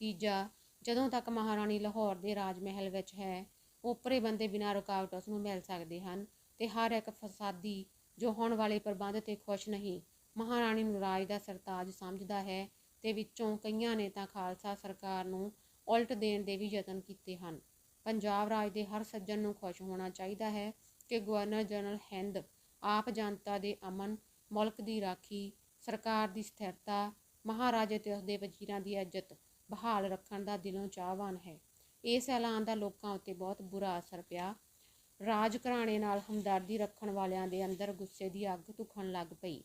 ਤੀਜਾ, ਜਦੋਂ ਤੱਕ ਮਹਾਰਾਣੀ ਲਾਹੌਰ ਦੇ ਰਾਜ ਮਹਿਲ ਵਿੱਚ ਹੈ, ਓਪਰੇ ਬੰਦੇ ਬਿਨਾਂ ਰੁਕਾਵਟ ਉਸ ਨੂੰ ਮਿਲ ਸਕਦੇ ਹਨ ਤੇ ਹਰ ਇੱਕ ਫਸਾਦੀ ਜੋ ਹੋਣ ਵਾਲੇ ਪ੍ਰਬੰਧ 'ਤੇ ਖੁਸ਼ ਨਹੀਂ, ਮਹਾਰਾਣੀ ਨੂੰ ਰਾਜ ਦਾ ਸਰਤਾਜ ਸਮਝਦਾ ਹੈ ਤੇ ਵਿੱਚੋਂ ਕਈਆਂ ਨੇ ਤਾਂ ਖਾਲਸਾ ਸਰਕਾਰ ਨੂੰ ਉਲਟ ਦੇਣ ਦੇ ਵੀ ਯਤਨ ਕੀਤੇ ਹਨ। ਪੰਜਾਬ ਰਾਜ ਦੇ ਹਰ ਸੱਜਣ ਨੂੰ ਖੁਸ਼ ਹੋਣਾ ਚਾਹੀਦਾ ਹੈ ਕਿ ਗਵਰਨਰ ਜਨਰਲ ਹਿੰਦ ਆਪ ਜਨਤਾ ਦੇ ਅਮਨ, ਮੁਲਕ ਦੀ ਰਾਖੀ, ਸਰਕਾਰ ਦੀ ਸਥਿਰਤਾ, ਮਹਾਰਾਜੇ ਤੇ ਉਸਦੇ ਵਜ਼ੀਰਾਂ ਦੀ ਇੱਜ਼ਤ ਬਹਾਲ ਰੱਖਣ ਦਾ ਦਿਲੋਂ ਚਾਹਵਾਨ ਹੈ। ਇਸ ਐਲਾਨ ਦਾ ਲੋਕਾਂ ਉੱਤੇ ਬਹੁਤ ਬੁਰਾ ਅਸਰ ਪਿਆ। ਰਾਜ ਘਰਾਣੇ ਨਾਲ ਹਮਦਰਦੀ ਰੱਖਣ ਵਾਲਿਆਂ ਦੇ ਅੰਦਰ ਗੁੱਸੇ ਦੀ ਅੱਗ ਧੁਖਣ ਲੱਗ ਪਈ।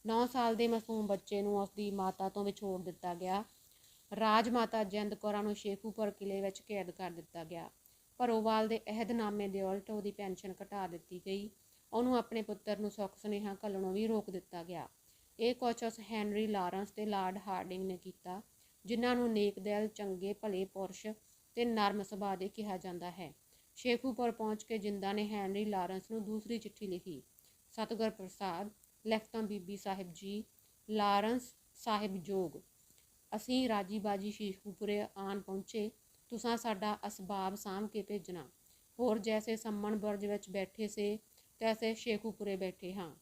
9 ਸਾਲ ਦੇ ਮਾਸੂਮ ਬੱਚੇ ਨੂੰ ਉਸਦੀ ਮਾਤਾ ਤੋਂ ਵਿਛੋੜ ਦਿੱਤਾ ਗਿਆ। ਰਾਜ ਮਾਤਾ ਜਿੰਦ ਕੌਰਾਂ ਨੂੰ ਸ਼ੇਖੂਪੁਰ ਕਿਲੇ ਵਿੱਚ ਕੈਦ ਕਰ ਦਿੱਤਾ ਗਿਆ। ਭਰੋਵਾਲ ਦੇ ਅਹਿਦਨਾਮੇ ਦੇ ਉਲਟ ਉਹਦੀ ਪੈਨਸ਼ਨ ਘਟਾ ਦਿੱਤੀ ਗਈ। ਉਹਨੂੰ ਆਪਣੇ ਪੁੱਤਰ ਨੂੰ ਸੁੱਖ ਸੁਨੇਹਾ ਘੱਲਣੋਂ ਵੀ ਰੋਕ ਦਿੱਤਾ ਗਿਆ। ਇਹ ਕੁਛ ਉਸ ਹੈਨਰੀ ਲਾਰੈਂਸ ਤੇ ਲਾਰਡ ਹਾਰਡਿੰਗ ਨੇ ਕੀਤਾ, ਜਿਨ੍ਹਾਂ ਨੂੰ ਨੇਕ ਦਿਲ, ਚੰਗੇ ਭਲੇ ਪੁਰਸ਼ ਤੇ ਨਰਮ ਸੁਭਾਅ ਦੇ ਕਿਹਾ ਜਾਂਦਾ ਹੈ। ਸ਼ੇਖੂਪੁਰ ਪਹੁੰਚ ਕੇ ਜਿੰਦਾ ਨੇ ਹੈਨਰੀ ਲਾਰੈਂਸ ਨੂੰ ਦੂਸਰੀ ਚਿੱਠੀ ਲਿਖੀ। ਸਤਿਗੁਰ ਪ੍ਰਸਾਦ, ਲਿਖਤਾਂ ਬੀਬੀ ਸਾਹਿਬ ਜੀ, ਲਾਰੈਂਸ ਸਾਹਿਬ ਜੋਗ, ਅਸੀਂ ਰਾਜੀ ਬਾਜੀ ਸ਼ੇਖੂਪੁਰੇ ਆਣ ਪਹੁੰਚੇ। ਤੁਸਾਂ ਸਾਡਾ ਅਸਬਾਬ ਸਾਂਭ ਕੇ ਭੇਜਣਾ। ਹੋਰ ਜੈਸੇ ਸੰਮਣ ਬੁਰਜ ਵਿੱਚ ਬੈਠੇ ਸੇ, ਤੈਸੇ ਸ਼ੇਖੂਪੁਰੇ ਬੈਠੇ ਹਾਂ।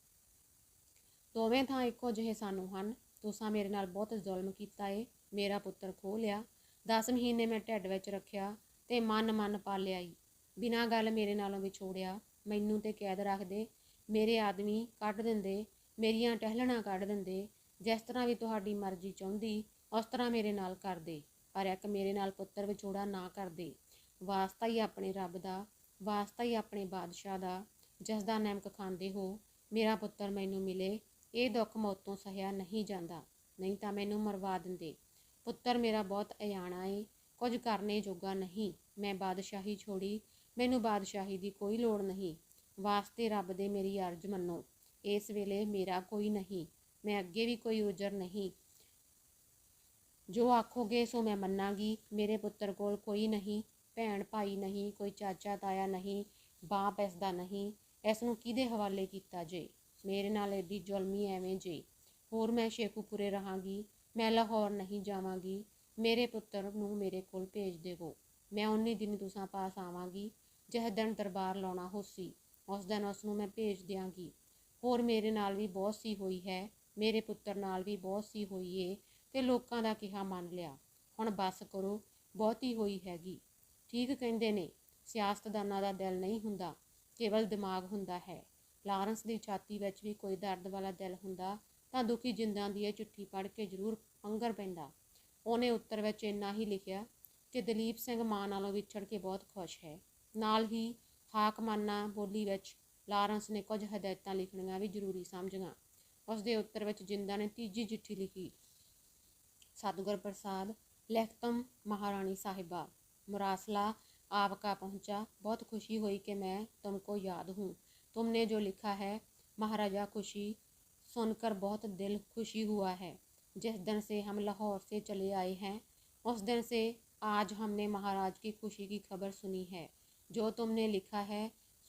ਦੋਵੇਂ ਥਾਂ ਇੱਕੋ ਜਿਹੇ ਸਾਨੂੰ ਹਨ। ਤੁਸਾਂ ਮੇਰੇ ਨਾਲ ਬਹੁਤ ਜ਼ੁਲਮ ਕੀਤਾ ਏ। ਮੇਰਾ ਪੁੱਤਰ ਖੋਹ ਲਿਆ। 10 ਮਹੀਨੇ ਮੈਂ ਢਿੱਡ ਵਿੱਚ ਰੱਖਿਆ ਤੇ ਮਨ ਪਾਲਿਆ ਈ। ਬਿਨਾਂ ਗੱਲ ਮੇਰੇ ਨਾਲੋਂ ਵਿਛੋੜਿਆ। ਮੈਨੂੰ ਤੇ ਕੈਦ ਰੱਖਦੇ, ਮੇਰੇ ਆਦਮੀ ਕੱਢ ਦਿੰਦੇ, ਮੇਰੀਆਂ ਟਹਿਲਣਾ ਕੱਢ ਦਿੰਦੇ। ਜਿਸ ਤਰ੍ਹਾਂ ਵੀ ਤੁਹਾਡੀ ਮਰਜ਼ੀ ਚਾਹੁੰਦੀ ਉਸ ਤਰ੍ਹਾਂ ਮੇਰੇ ਨਾਲ ਕਰਦੇ, ਪਰ ਇੱਕ ਮੇਰੇ ਨਾਲ ਪੁੱਤਰ ਵਿਛੋੜਾ ਨਾ ਕਰਦੇ। ਵਾਸਤਾ ਹੀ ਆਪਣੇ ਰੱਬ ਦਾ, ਵਾਸਤਾ ਹੀ ਆਪਣੇ ਬਾਦਸ਼ਾਹ ਦਾ, ਜਿਸ ਦਾ ਨਿਮਕ ਖਾਂਦੇ ਹੋ। ਮੇਰਾ ਪੁੱਤਰ ਮੈਨੂੰ ਮਿਲੇ। ਇਹ ਦੁੱਖ ਮੌਤੋਂ ਸਹਿਆ ਨਹੀਂ ਜਾਂਦਾ, ਨਹੀਂ ਤਾਂ ਮੈਨੂੰ ਮਰਵਾ ਦਿੰਦੇ। ਪੁੱਤਰ ਮੇਰਾ ਬਹੁਤ ਅਜਾਣਾ ਏ, ਕੁਝ ਕਰਨੇ ਜੋਗਾ ਨਹੀਂ। ਮੈਂ ਬਾਦਸ਼ਾਹੀ ਛੋੜੀ, ਮੈਨੂੰ ਬਾਦਸ਼ਾਹੀ ਦੀ ਕੋਈ ਲੋੜ ਨਹੀਂ। ਵਾਸਤੇ ਰੱਬ ਦੇ ਮੇਰੀ ਅਰਜ਼ ਮੰਨੋ। ਇਸ ਵੇਲੇ ਮੇਰਾ ਕੋਈ ਨਹੀਂ, ਮੈਂ ਅੱਗੇ ਵੀ ਕੋਈ ਉਜਰ ਨਹੀਂ। ਜੋ ਆਖੋਗੇ ਸੋ ਮੈਂ ਮੰਨਾਂਗੀ। ਮੇਰੇ ਪੁੱਤਰ ਕੋਲ ਕੋਈ ਨਹੀਂ, ਭੈਣ ਭਾਈ ਨਹੀਂ, ਕੋਈ ਚਾਚਾ ਤਾਇਆ ਨਹੀਂ, ਬਾਪ ਇਸ ਦਾ ਨਹੀਂ। ਇਸ ਨੂੰ ਕਿਹਦੇ ਹਵਾਲੇ ਕੀਤਾ ਜੇ? ਮੇਰੇ ਨਾਲ ਐਡੀ ਜ਼ੁਲਮੀ ਐਵੇਂ ਜੇ? ਹੋਰ ਮੈਂ ਸ਼ੇਖੂਪੁਰੇ ਰਹਾਂਗੀ, ਮੈਂ ਲਾਹੌਰ ਨਹੀਂ ਜਾਵਾਂਗੀ। ਮੇਰੇ ਪੁੱਤਰ ਨੂੰ ਮੇਰੇ ਕੋਲ ਭੇਜ ਦੇਵੋ। ਮੈਂ 19 ਦਿਨ ਤੁਸਾਂ ਪਾਸ ਆਵਾਂਗੀ। ਜਿਸ ਦਿਨ ਦਰਬਾਰ ਲਾਉਣਾ ਹੋਸੀ, ਉਸ ਦਿਨ ਉਸ ਨੂੰ ਮੈਂ ਭੇਜ ਦਿਆਂਗੀ। ਹੋਰ ਮੇਰੇ ਨਾਲ ਵੀ ਬਹੁਤ ਸੀ ਹੋਈ ਹੈ, ਮੇਰੇ ਪੁੱਤਰ ਨਾਲ ਵੀ ਬਹੁਤ ਸੀ ਹੋਈ ਏ ਤੇ ਲੋਕਾਂ ਦਾ ਕਿਹਾ ਮੰਨ ਲਿਆ। ਹੁਣ ਬਸ ਕਰੋ, ਬਹੁਤੀ ਹੋਈ ਹੈਗੀ। ਠੀਕ ਕਹਿੰਦੇ ਨੇ, ਸਿਆਸਤਦਾਨਾਂ ਦਾ ਦਿਲ ਨਹੀਂ ਹੁੰਦਾ, ਕੇਵਲ ਦਿਮਾਗ ਹੁੰਦਾ ਹੈ। ਲਾਰੈਂਸ ਦੀ ਛਾਤੀ ਵਿੱਚ ਵੀ ਕੋਈ ਦਰਦ ਵਾਲਾ ਦਿਲ ਹੁੰਦਾ ਤਾਂ ਦੁਖੀ ਜਿੰਦਾਂ ਦੀ ਇਹ ਚਿੱਠੀ ਪੜ੍ਹ ਕੇ ਜ਼ਰੂਰ ਹੰਗਰ ਪੈਂਦਾ। ਉਹਨੇ ਉੱਤਰ ਵਿੱਚ ਇੰਨਾ ਹੀ ਲਿਖਿਆ ਕਿ ਦਲੀਪ ਸਿੰਘ ਮਾਂ ਨਾਲੋਂ ਵਿਛੜ ਕੇ ਬਹੁਤ ਖੁਸ਼ ਹੈ। ਨਾਲ ਹੀ ਹਾਕਮਾਨਾ ਬੋਲੀ ਵਿੱਚ ਲਾਰੈਂਸ ਨੇ ਕੁਝ ਹਦਾਇਤਾਂ ਲਿਖਣੀਆਂ ਵੀ ਜ਼ਰੂਰੀ ਸਮਝੀਆਂ। ਉਸ ਦੇ ਉੱਤਰ ਵਿੱਚ ਜਿੰਦਾ ਨੇ ਤੀਜੀ ਚਿੱਠੀ ਲਿਖੀ। सतगुर प्रसाद, लिखतम महारानी साहिबा, मुरासला आपका पहुँचा। बहुत खुशी हुई कि मैं तुमको याद हूँ। तुमने जो लिखा है महाराजा, खुशी सुनकर बहुत दिल खुशी हुआ है। जिस दिन से हम लाहौर से चले आए हैं, उस दिन से आज हमने महाराज की खुशी की खबर सुनी है। जो तुमने लिखा है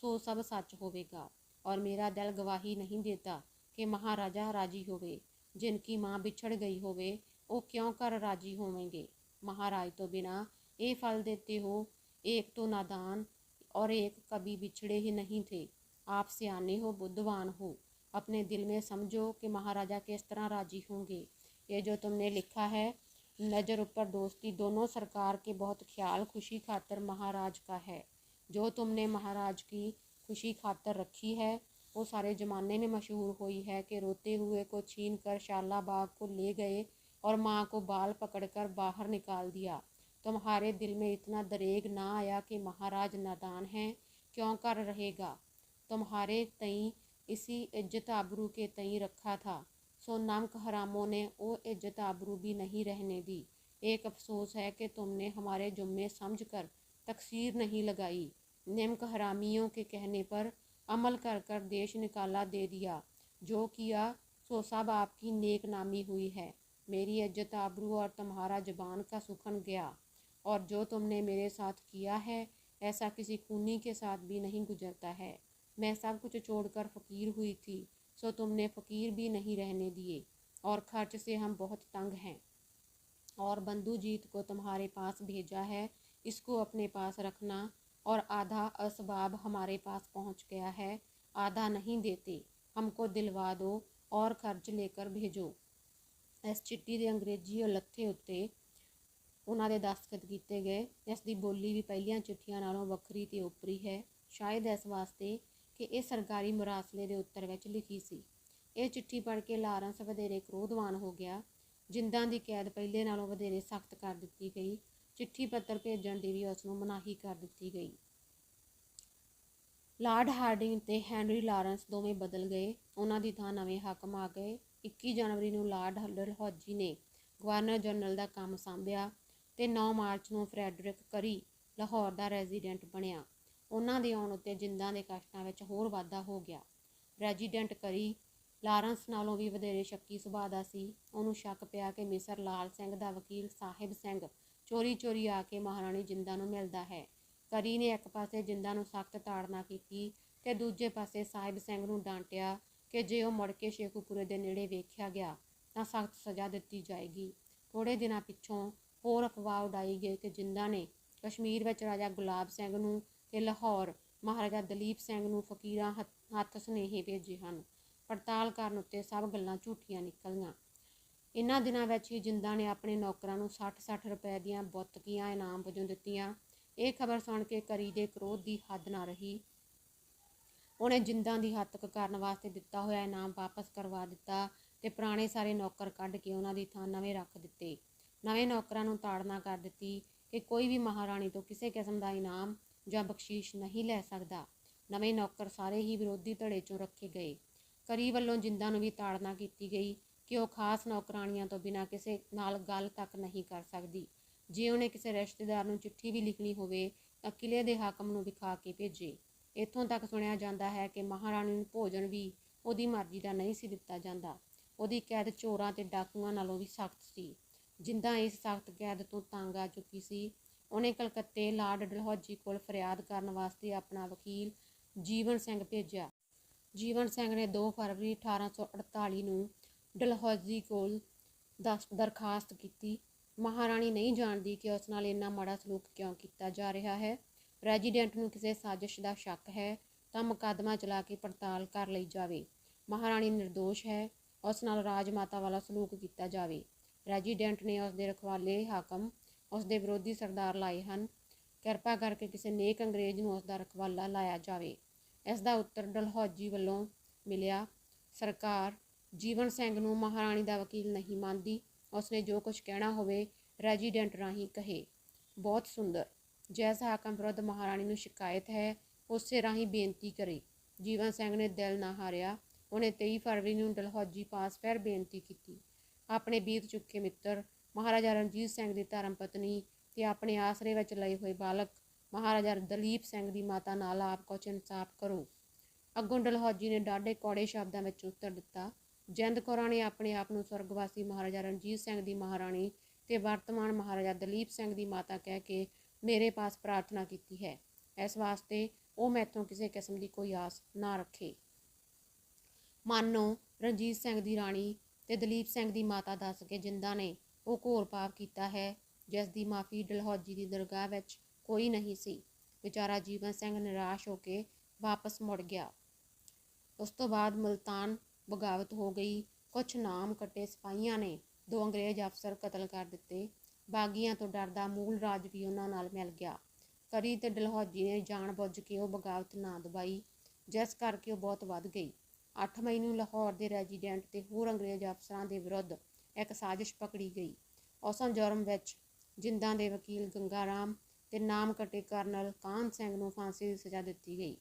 सो सब सच होवेगा और मेरा दिल गवाही नहीं देता कि महाराजा राजी होवे। जिनकी माँ बिछड़ गई होवे वो क्यों कर राजी होवेंगे। महाराज तो बिना ये फल देते हो, एक तो नादान और एक कभी बिछड़े ही नहीं थे। आप सियाने हो, बुद्धवान हो, अपने दिल में समझो कि महाराजा किस तरह राजी होंगे। ये जो तुमने लिखा है नज़र ऊपर दोस्ती दोनों सरकार के बहुत ख्याल खुशी खातर महाराज का है। जो तुमने महाराज की खुशी खातर रखी है वो सारे ज़माने में मशहूर हुई है कि रोते हुए को छीन कर शालाबाग को ले गए और माँ को बाल पकड़कर बाहर निकाल दिया। तुम्हारे दिल में इतना दरेग ना आया कि महाराज नादान हैं, क्यों कर रहेगा। तुम्हारे तई इसी इज्जत आबरू के तई रखा था, सो नमक हरामों ने वो इज्जत आबरू भी नहीं रहने दी। एक अफसोस है कि तुमने हमारे जुम्मे समझकर तकसीर नहीं लगाई। निमक हरामियों के कहने पर अमल कर कर देश निकाला दे दिया। जो किया सो सब आपकी नेक नामी हुई है। मेरी इज्जत आबरू और तुम्हारा जुबान का सुखन गया। और जो तुमने मेरे साथ किया है ऐसा किसी खूनी के साथ भी नहीं गुजरता है। मैं सब कुछ छोड़कर फ़कीर हुई थी, सो तुमने फ़कीर भी नहीं रहने दिए, और खर्च से हम बहुत तंग हैं। और बंधु जीत को तुम्हारे पास भेजा है, इसको अपने पास रखना। और आधा असबाब हमारे पास पहुंच गया है, आधा नहीं देते, हमको दिलवा दो और खर्च लेकर भेजो। इस चिट्ठी ਦੇ ਅੰਗਰੇਜ਼ੀ ਲੱਥੇ ਉੱਤੇ ਉਹਨਾਂ ਦੇ ਦਸਤਖਤ ਕੀਤੇ ਗਏ। ਇਸ ਦੀ ਬੋਲੀ ਵੀ ਪਹਿਲੀਆਂ ਚਿੱਠੀਆਂ ਨਾਲੋਂ ਵੱਖਰੀ ਤੇ ਉਪਰੀ ਹੈ, ਸ਼ਾਇਦ ਇਸ ਵਾਸਤੇ ਕਿ ਇਹ ਸਰਕਾਰੀ ਮੁਰਾਸਲੇ ਦੇ ਉੱਤਰ ਵਿੱਚ ਲਿਖੀ ਸੀ। ਇਹ ਚਿੱਠੀ ਪੜ੍ਹ ਕੇ ਲਾਰੈਂਸ ਵਧੇਰੇ ਕ੍ਰੋਧਵਾਨ ਹੋ ਗਿਆ। ਜਿੰਦਾਂ ਦੀ ਕੈਦ ਪਹਿਲੇ ਨਾਲੋਂ ਵਧੇਰੇ ਸਖਤ ਕਰ ਦਿੱਤੀ ਗਈ। ਚਿੱਠੀ ਪੱਤਰ ਭੇਜਣ ਦੀ ਵੀ ਉਸ ਨੂੰ ਮਨਾਹੀ ਕਰ ਦਿੱਤੀ ਗਈ। ਲਾਰਡ ਹਾਰਡਿੰਗ ਤੇ ਹੈਨਰੀ ਲਾਰੈਂਸ ਦੋਵੇਂ ਬਦਲ ਗਏ। ਉਹਨਾਂ ਦੀ ਥਾਂ ਨਵੇਂ ਹਾਕਮ ਆ ਗਏ। 21 ਜਨਵਰੀ ਨੂੰ ਲਾਰਡ ਡਲਹੌਜੀ ਨੇ ਗਵਰਨਰ ਜਨਰਲ ਦਾ ਕੰਮ ਸੰਭਿਆ ਤੇ 9 ਮਾਰਚ ਨੂੰ ਫਰੈਡਰਿਕ ਕਰੀ ਲਾਹੌਰ ਦਾ ਰੈਜ਼ੀਡੈਂਟ ਬਣਿਆ। ਉਹਨਾਂ ਦੇ ਆਉਣ ਉੱਤੇ ਜਿੰਦਾਂ ਦੇ ਕਸ਼ਟਾਂ ਵਿੱਚ ਹੋਰ ਵਾਧਾ ਹੋ ਗਿਆ। ਰੈਜ਼ੀਡੈਂਟ ਕਰੀ ਲਾਰੈਂਸ ਨਾਲੋਂ ਵੀ ਵਧੇਰੇ ਸ਼ੱਕੀ ਸੁਭਾਅ ਦਾ ਸੀ। ਉਹਨੂੰ ਸ਼ੱਕ ਪਿਆ ਕਿ ਮਿਸਰ ਲਾਲ ਸਿੰਘ ਦਾ ਵਕੀਲ ਸਾਹਿਬ ਸਿੰਘ ਚੋਰੀ ਆ ਕੇ ਮਹਾਰਾਣੀ ਜਿੰਦਾਂ ਨੂੰ ਮਿਲਦਾ ਹੈ। ਕਰੀ ਨੇ ਇੱਕ ਪਾਸੇ ਜਿੰਦਾਂ ਨੂੰ ਸਖਤ ਤਾੜਨਾ ਕੀਤੀ ਤੇ ਦੂਜੇ ਪਾਸੇ ਸਾਹਿਬ ਸਿੰਘ ਨੂੰ ਡਾਂਟਿਆ ਕਿ ਜੇ ਉਹ ਮੁੜ ਕੇ ਸ਼ੇਖੂਪੁਰੇ ਦੇ ਨੇੜੇ ਵੇਖਿਆ ਗਿਆ ਤਾਂ ਸਖਤ ਸਜ਼ਾ ਦਿੱਤੀ ਜਾਏਗੀ। ਥੋੜ੍ਹੇ ਦਿਨਾਂ ਪਿੱਛੋਂ ਹੋਰ ਅਫਵਾਹ ਉਡਾਈ ਗਈ ਕਿ ਜਿੰਦਾਂ ਨੇ ਕਸ਼ਮੀਰ ਵਿੱਚ ਰਾਜਾ ਗੁਲਾਬ ਸਿੰਘ ਨੂੰ ਤੇ ਲਾਹੌਰ ਮਹਾਰਾਜਾ ਦਲੀਪ ਸਿੰਘ ਨੂੰ ਫਕੀਰਾਂ ਹੱਥ ਸੁਨੇਹੇ ਭੇਜੇ ਹਨ। ਪੜਤਾਲ ਕਰਨ ਉੱਤੇ ਸਭ ਗੱਲਾਂ ਝੂਠੀਆਂ ਨਿਕਲੀਆਂ। ਇਹਨਾਂ ਦਿਨਾਂ ਵਿੱਚ ਹੀ ਜਿੰਦਾਂ ਨੇ ਆਪਣੇ ਨੌਕਰਾਂ ਨੂੰ 60 ਰੁਪਏ ਦੀਆਂ ਬੁੱਤਕੀਆਂ ਇਨਾਮ ਵਜੋਂ ਦਿੱਤੀਆਂ। ਇਹ ਖਬਰ ਸੁਣ ਕੇ ਕਰੀ ਦੇ ਕ੍ਰੋਧ ਦੀ ਹੱਦ ਨਾ ਰਹੀ। ਉਹਨੇ ਜਿੰਦਾਂ ਦੀ ਹੱਤਕ ਕਰਨ ਵਾਸਤੇ ਦਿੱਤਾ ਹੋਇਆ ਇਨਾਮ ਵਾਪਸ ਕਰਵਾ ਦਿੱਤਾ ਤੇ ਪੁਰਾਣੇ ਸਾਰੇ ਨੌਕਰ ਕੱਢ ਕੇ ਉਹਨਾਂ ਦੀ ਥਾਂ ਨਵੇਂ ਰੱਖ ਦਿੱਤੇ। ਨਵੇਂ ਨੌਕਰਾਂ ਨੂੰ ਤਾੜਨਾ ਕਰ ਦਿੱਤੀ ਕਿ ਕੋਈ ਵੀ ਮਹਾਰਾਣੀ ਤੋਂ ਕਿਸੇ ਕਿਸਮ ਦਾ ਇਨਾਮ ਜਾਂ ਬਖਸ਼ੀਸ਼ ਨਹੀਂ ਲੈ ਸਕਦਾ। ਨਵੇਂ ਨੌਕਰ ਸਾਰੇ ਹੀ ਵਿਰੋਧੀ ਧੜੇ 'ਚੋਂ ਰੱਖੇ ਗਏ। ਕਰੀ ਵੱਲੋਂ ਜਿੰਦਾਂ ਨੂੰ ਵੀ ਤਾੜਨਾ ਕੀਤੀ ਗਈ ਕਿ ਉਹ ਖਾਸ ਨੌਕਰਾਣੀਆਂ ਤੋਂ ਬਿਨਾਂ ਕਿਸੇ ਨਾਲ ਗੱਲ ਤੱਕ ਨਹੀਂ ਕਰ ਸਕਦੀ। ਜੇ ਉਹਨੇ ਕਿਸੇ ਰਿਸ਼ਤੇਦਾਰ ਨੂੰ ਚਿੱਠੀ ਵੀ ਲਿਖਣੀ ਹੋਵੇ ਤਾਂ ਕਿਲ੍ਹੇ ਦੇ ਹਾਕਮ ਨੂੰ ਵਿਖਾ ਕੇ ਭੇਜੇ। ਇੱਥੋਂ ਤੱਕ ਸੁਣਿਆ ਜਾਂਦਾ ਹੈ ਕਿ ਮਹਾਰਾਣੀ ਨੂੰ ਭੋਜਨ ਵੀ ਉਹਦੀ ਮਰਜ਼ੀ ਦਾ ਨਹੀਂ ਸੀ ਦਿੱਤਾ ਜਾਂਦਾ। ਉਹਦੀ ਕੈਦ ਚੋਰਾਂ ਤੇ ਡਾਕੂਆਂ ਨਾਲੋਂ ਵੀ ਸਖਤ ਸੀ। ਜਿੰਦਾਂ ਇਸ ਸਖਤ ਕੈਦ ਤੋਂ ਤੰਗ ਆ ਚੁੱਕੀ ਸੀ। ਉਹਨੇ ਕਲਕੱਤੇ ਲਾਰਡ ਡਲਹੌਜੀ ਕੋਲ ਫਰਿਆਦ ਕਰਨ ਵਾਸਤੇ ਆਪਣਾ ਵਕੀਲ ਜੀਵਨ ਸਿੰਘ ਭੇਜਿਆ। ਜੀਵਨ ਸਿੰਘ ਨੇ 2 ਫਰਵਰੀ 1848 ਨੂੰ ਡਲਹੌਜੀ ਕੋਲ ਦਰਖਾਸਤ ਕੀਤੀ। ਮਹਾਰਾਣੀ ਨਹੀਂ ਜਾਣਦੀ ਕਿ ਉਸ ਨਾਲ ਇੰਨਾ ਮਾੜਾ ਸਲੂਕ ਕਿਉਂ ਕੀਤਾ ਜਾ ਰਿਹਾ ਹੈ। ਰੈਜ਼ੀਡੈਂਟ ਨੂੰ ਕਿਸੇ ਸਾਜ਼ਿਸ਼ ਦਾ ਸ਼ੱਕ ਹੈ ਤਾਂ ਮੁਕੱਦਮਾ ਚਲਾ ਕੇ ਪੜਤਾਲ ਕਰ ਲਈ ਜਾਵੇ। ਮਹਾਰਾਣੀ ਨਿਰਦੋਸ਼ ਹੈ, ਉਸ ਨਾਲ ਰਾਜਮਾਤਾ ਵਾਲਾ ਸਲੂਕ ਕੀਤਾ ਜਾਵੇ। ਰੈਜ਼ੀਡੈਂਟ ਨੇ ਉਸ ਦੇ ਰਖਵਾਲੇ ਹਾਕਮ ਉਸ ਦੇ ਵਿਰੋਧੀ ਸਰਦਾਰ ਲਾਏ ਹਨ। ਕਿਰਪਾ ਕਰਕੇ ਕਿਸੇ ਨੇਕ ਅੰਗਰੇਜ਼ ਨੂੰ ਉਸ ਦਾ ਰਖਵਾਲਾ ਲਾਇਆ ਜਾਵੇ। ਇਸ ਦਾ ਉੱਤਰ ਡਲਹੌਜੀ ਵੱਲੋਂ ਮਿਲਿਆ। ਸਰਕਾਰ ਜੀਵਨ ਸਿੰਘ ਨੂੰ ਮਹਾਰਾਣੀ ਦਾ ਵਕੀਲ ਨਹੀਂ ਮੰਨਦੀ। ਉਸਨੇ ਜੋ ਕੁਝ ਕਹਿਣਾ ਹੋਵੇ ਰੈਜ਼ੀਡੈਂਟ ਰਾਹੀਂ ਕਹੇ। ਬਹੁਤ ਸੁੰਦਰ। ਜਿਸ ਹਾਕਮ ਵਿਰੁੱਧ ਮਹਾਰਾਣੀ ਨੂੰ ਸ਼ਿਕਾਇਤ ਹੈ ਉਸੇ ਰਾਹੀਂ ਬੇਨਤੀ ਕਰੇ। ਜੀਵਨ ਸਿੰਘ ਨੇ ਦਿਲ ਨਾ ਹਾਰਿਆ। ਉਹਨੇ 23 ਫਰਵਰੀ ਨੂੰ ਡਲਹੌਜੀ ਪਾਸ ਫਿਰ ਬੇਨਤੀ ਕੀਤੀ। ਆਪਣੇ ਬੀਤ ਚੁੱਕੇ ਮਿੱਤਰ ਮਹਾਰਾਜਾ ਰਣਜੀਤ ਸਿੰਘ ਦੀ ਧਰਮ ਪਤਨੀ ਤੇ ਆਪਣੇ ਆਸਰੇ ਵਿੱਚ ਲਏ ਹੋਏ ਬਾਲਕ ਮਹਾਰਾਜਾ ਦਲੀਪ ਸਿੰਘ ਦੀ ਮਾਤਾ ਨਾਲ ਆਪ ਕੁਝ ਇਨਸਾਫ ਕਰੋ। ਅੱਗੋਂ ਡਲਹੌਜੀ ਨੇ ਡਾਢੇ ਕੌੜੇ ਸ਼ਬਦਾਂ ਵਿੱਚ ਉੱਤਰ ਦਿੱਤਾ। ਜਿੰਦ ਕੌਰਾਂ ਨੇ ਆਪਣੇ ਆਪ ਨੂੰ ਸਵਰਗਵਾਸੀ ਮਹਾਰਾਜਾ ਰਣਜੀਤ ਸਿੰਘ ਦੀ ਮਹਾਰਾਣੀ ਤੇ ਵਰਤਮਾਨ ਮਹਾਰਾਜਾ ਦਲੀਪ ਸਿੰਘ ਦੀ ਮਾਤਾ ਕਹਿ ਕੇ ਮੇਰੇ ਪਾਸ ਪ੍ਰਾਰਥਨਾ ਕੀਤੀ ਹੈ। ਇਸ ਵਾਸਤੇ ਉਹ ਮੈਥੋਂ ਕਿਸੇ ਕਿਸਮ ਦੀ ਕੋਈ ਆਸ ਨਾ ਰੱਖੇ। ਮਾਨੋ ਰਣਜੀਤ ਸਿੰਘ ਦੀ ਰਾਣੀ ਤੇ ਦਲੀਪ ਸਿੰਘ ਦੀ ਮਾਤਾ ਦੱਸ ਕੇ ਜਿੰਦਾਂ ਨੇ ਉਹ ਘੋਰ ਪਾਪ ਕੀਤਾ ਹੈ ਜਿਸ ਦੀ ਮਾਫੀ ਡਲਹੌਜੀ ਦੀ ਦਰਗਾਹ ਵਿੱਚ ਕੋਈ ਨਹੀਂ ਸੀ। ਵਿਚਾਰਾ ਜੀਵਨ ਸਿੰਘ ਨਿਰਾਸ਼ ਹੋ ਕੇ ਵਾਪਸ ਮੁੜ ਗਿਆ। ਉਸ ਤੋਂ ਬਾਅਦ ਮੁਲਤਾਨ ਬਗਾਵਤ ਹੋ ਗਈ। ਕੁਝ ਨਾਮ ਕੱਟੇ ਸਿਪਾਹੀਆਂ ਨੇ 2 ਅੰਗਰੇਜ਼ ਅਫਸਰ ਕਤਲ ਕਰ ਦਿੱਤੇ। ਬਾਗੀਆਂ ਤੋਂ ਡਰਦਾ ਮੂਲ ਰਾਜ ਵੀ ਉਹਨਾਂ ਨਾਲ ਮਿਲ ਗਿਆ। ਕਰੀ ਤੇ ਡਲਹੌਜੀ ਨੇ ਜਾਣ ਬੁੱਝ ਕੇ ਉਹ ਬਗਾਵਤ ਨਾ ਦਬਾਈ, ਜਿਸ ਕਰਕੇ ਉਹ ਬਹੁਤ ਵੱਧ ਗਈ। 8 ਮਈ ਨੂੰ ਲਾਹੌਰ ਦੇ ਰੈਜ਼ੀਡੈਂਟ ਤੇ ਹੋਰ ਅੰਗਰੇਜ਼ ਅਫਸਰਾਂ ਦੇ ਵਿਰੁੱਧ ਇੱਕ ਸਾਜ਼ਿਸ਼ ਪਕੜੀ ਗਈ। ਉਸ ਜੁਰਮ ਵਿੱਚ ਜਿੰਦਾਂ ਦੇ ਵਕੀਲ ਗੰਗਾ ਰਾਮ ਤੇ ਨਾਮ ਕੱਟੇ ਕਰਨਲ ਕਾਹਨ ਸਿੰਘ ਨੂੰ ਫਾਂਸੀ ਦੀ ਸਜ਼ਾ ਦਿੱਤੀ ਗਈ।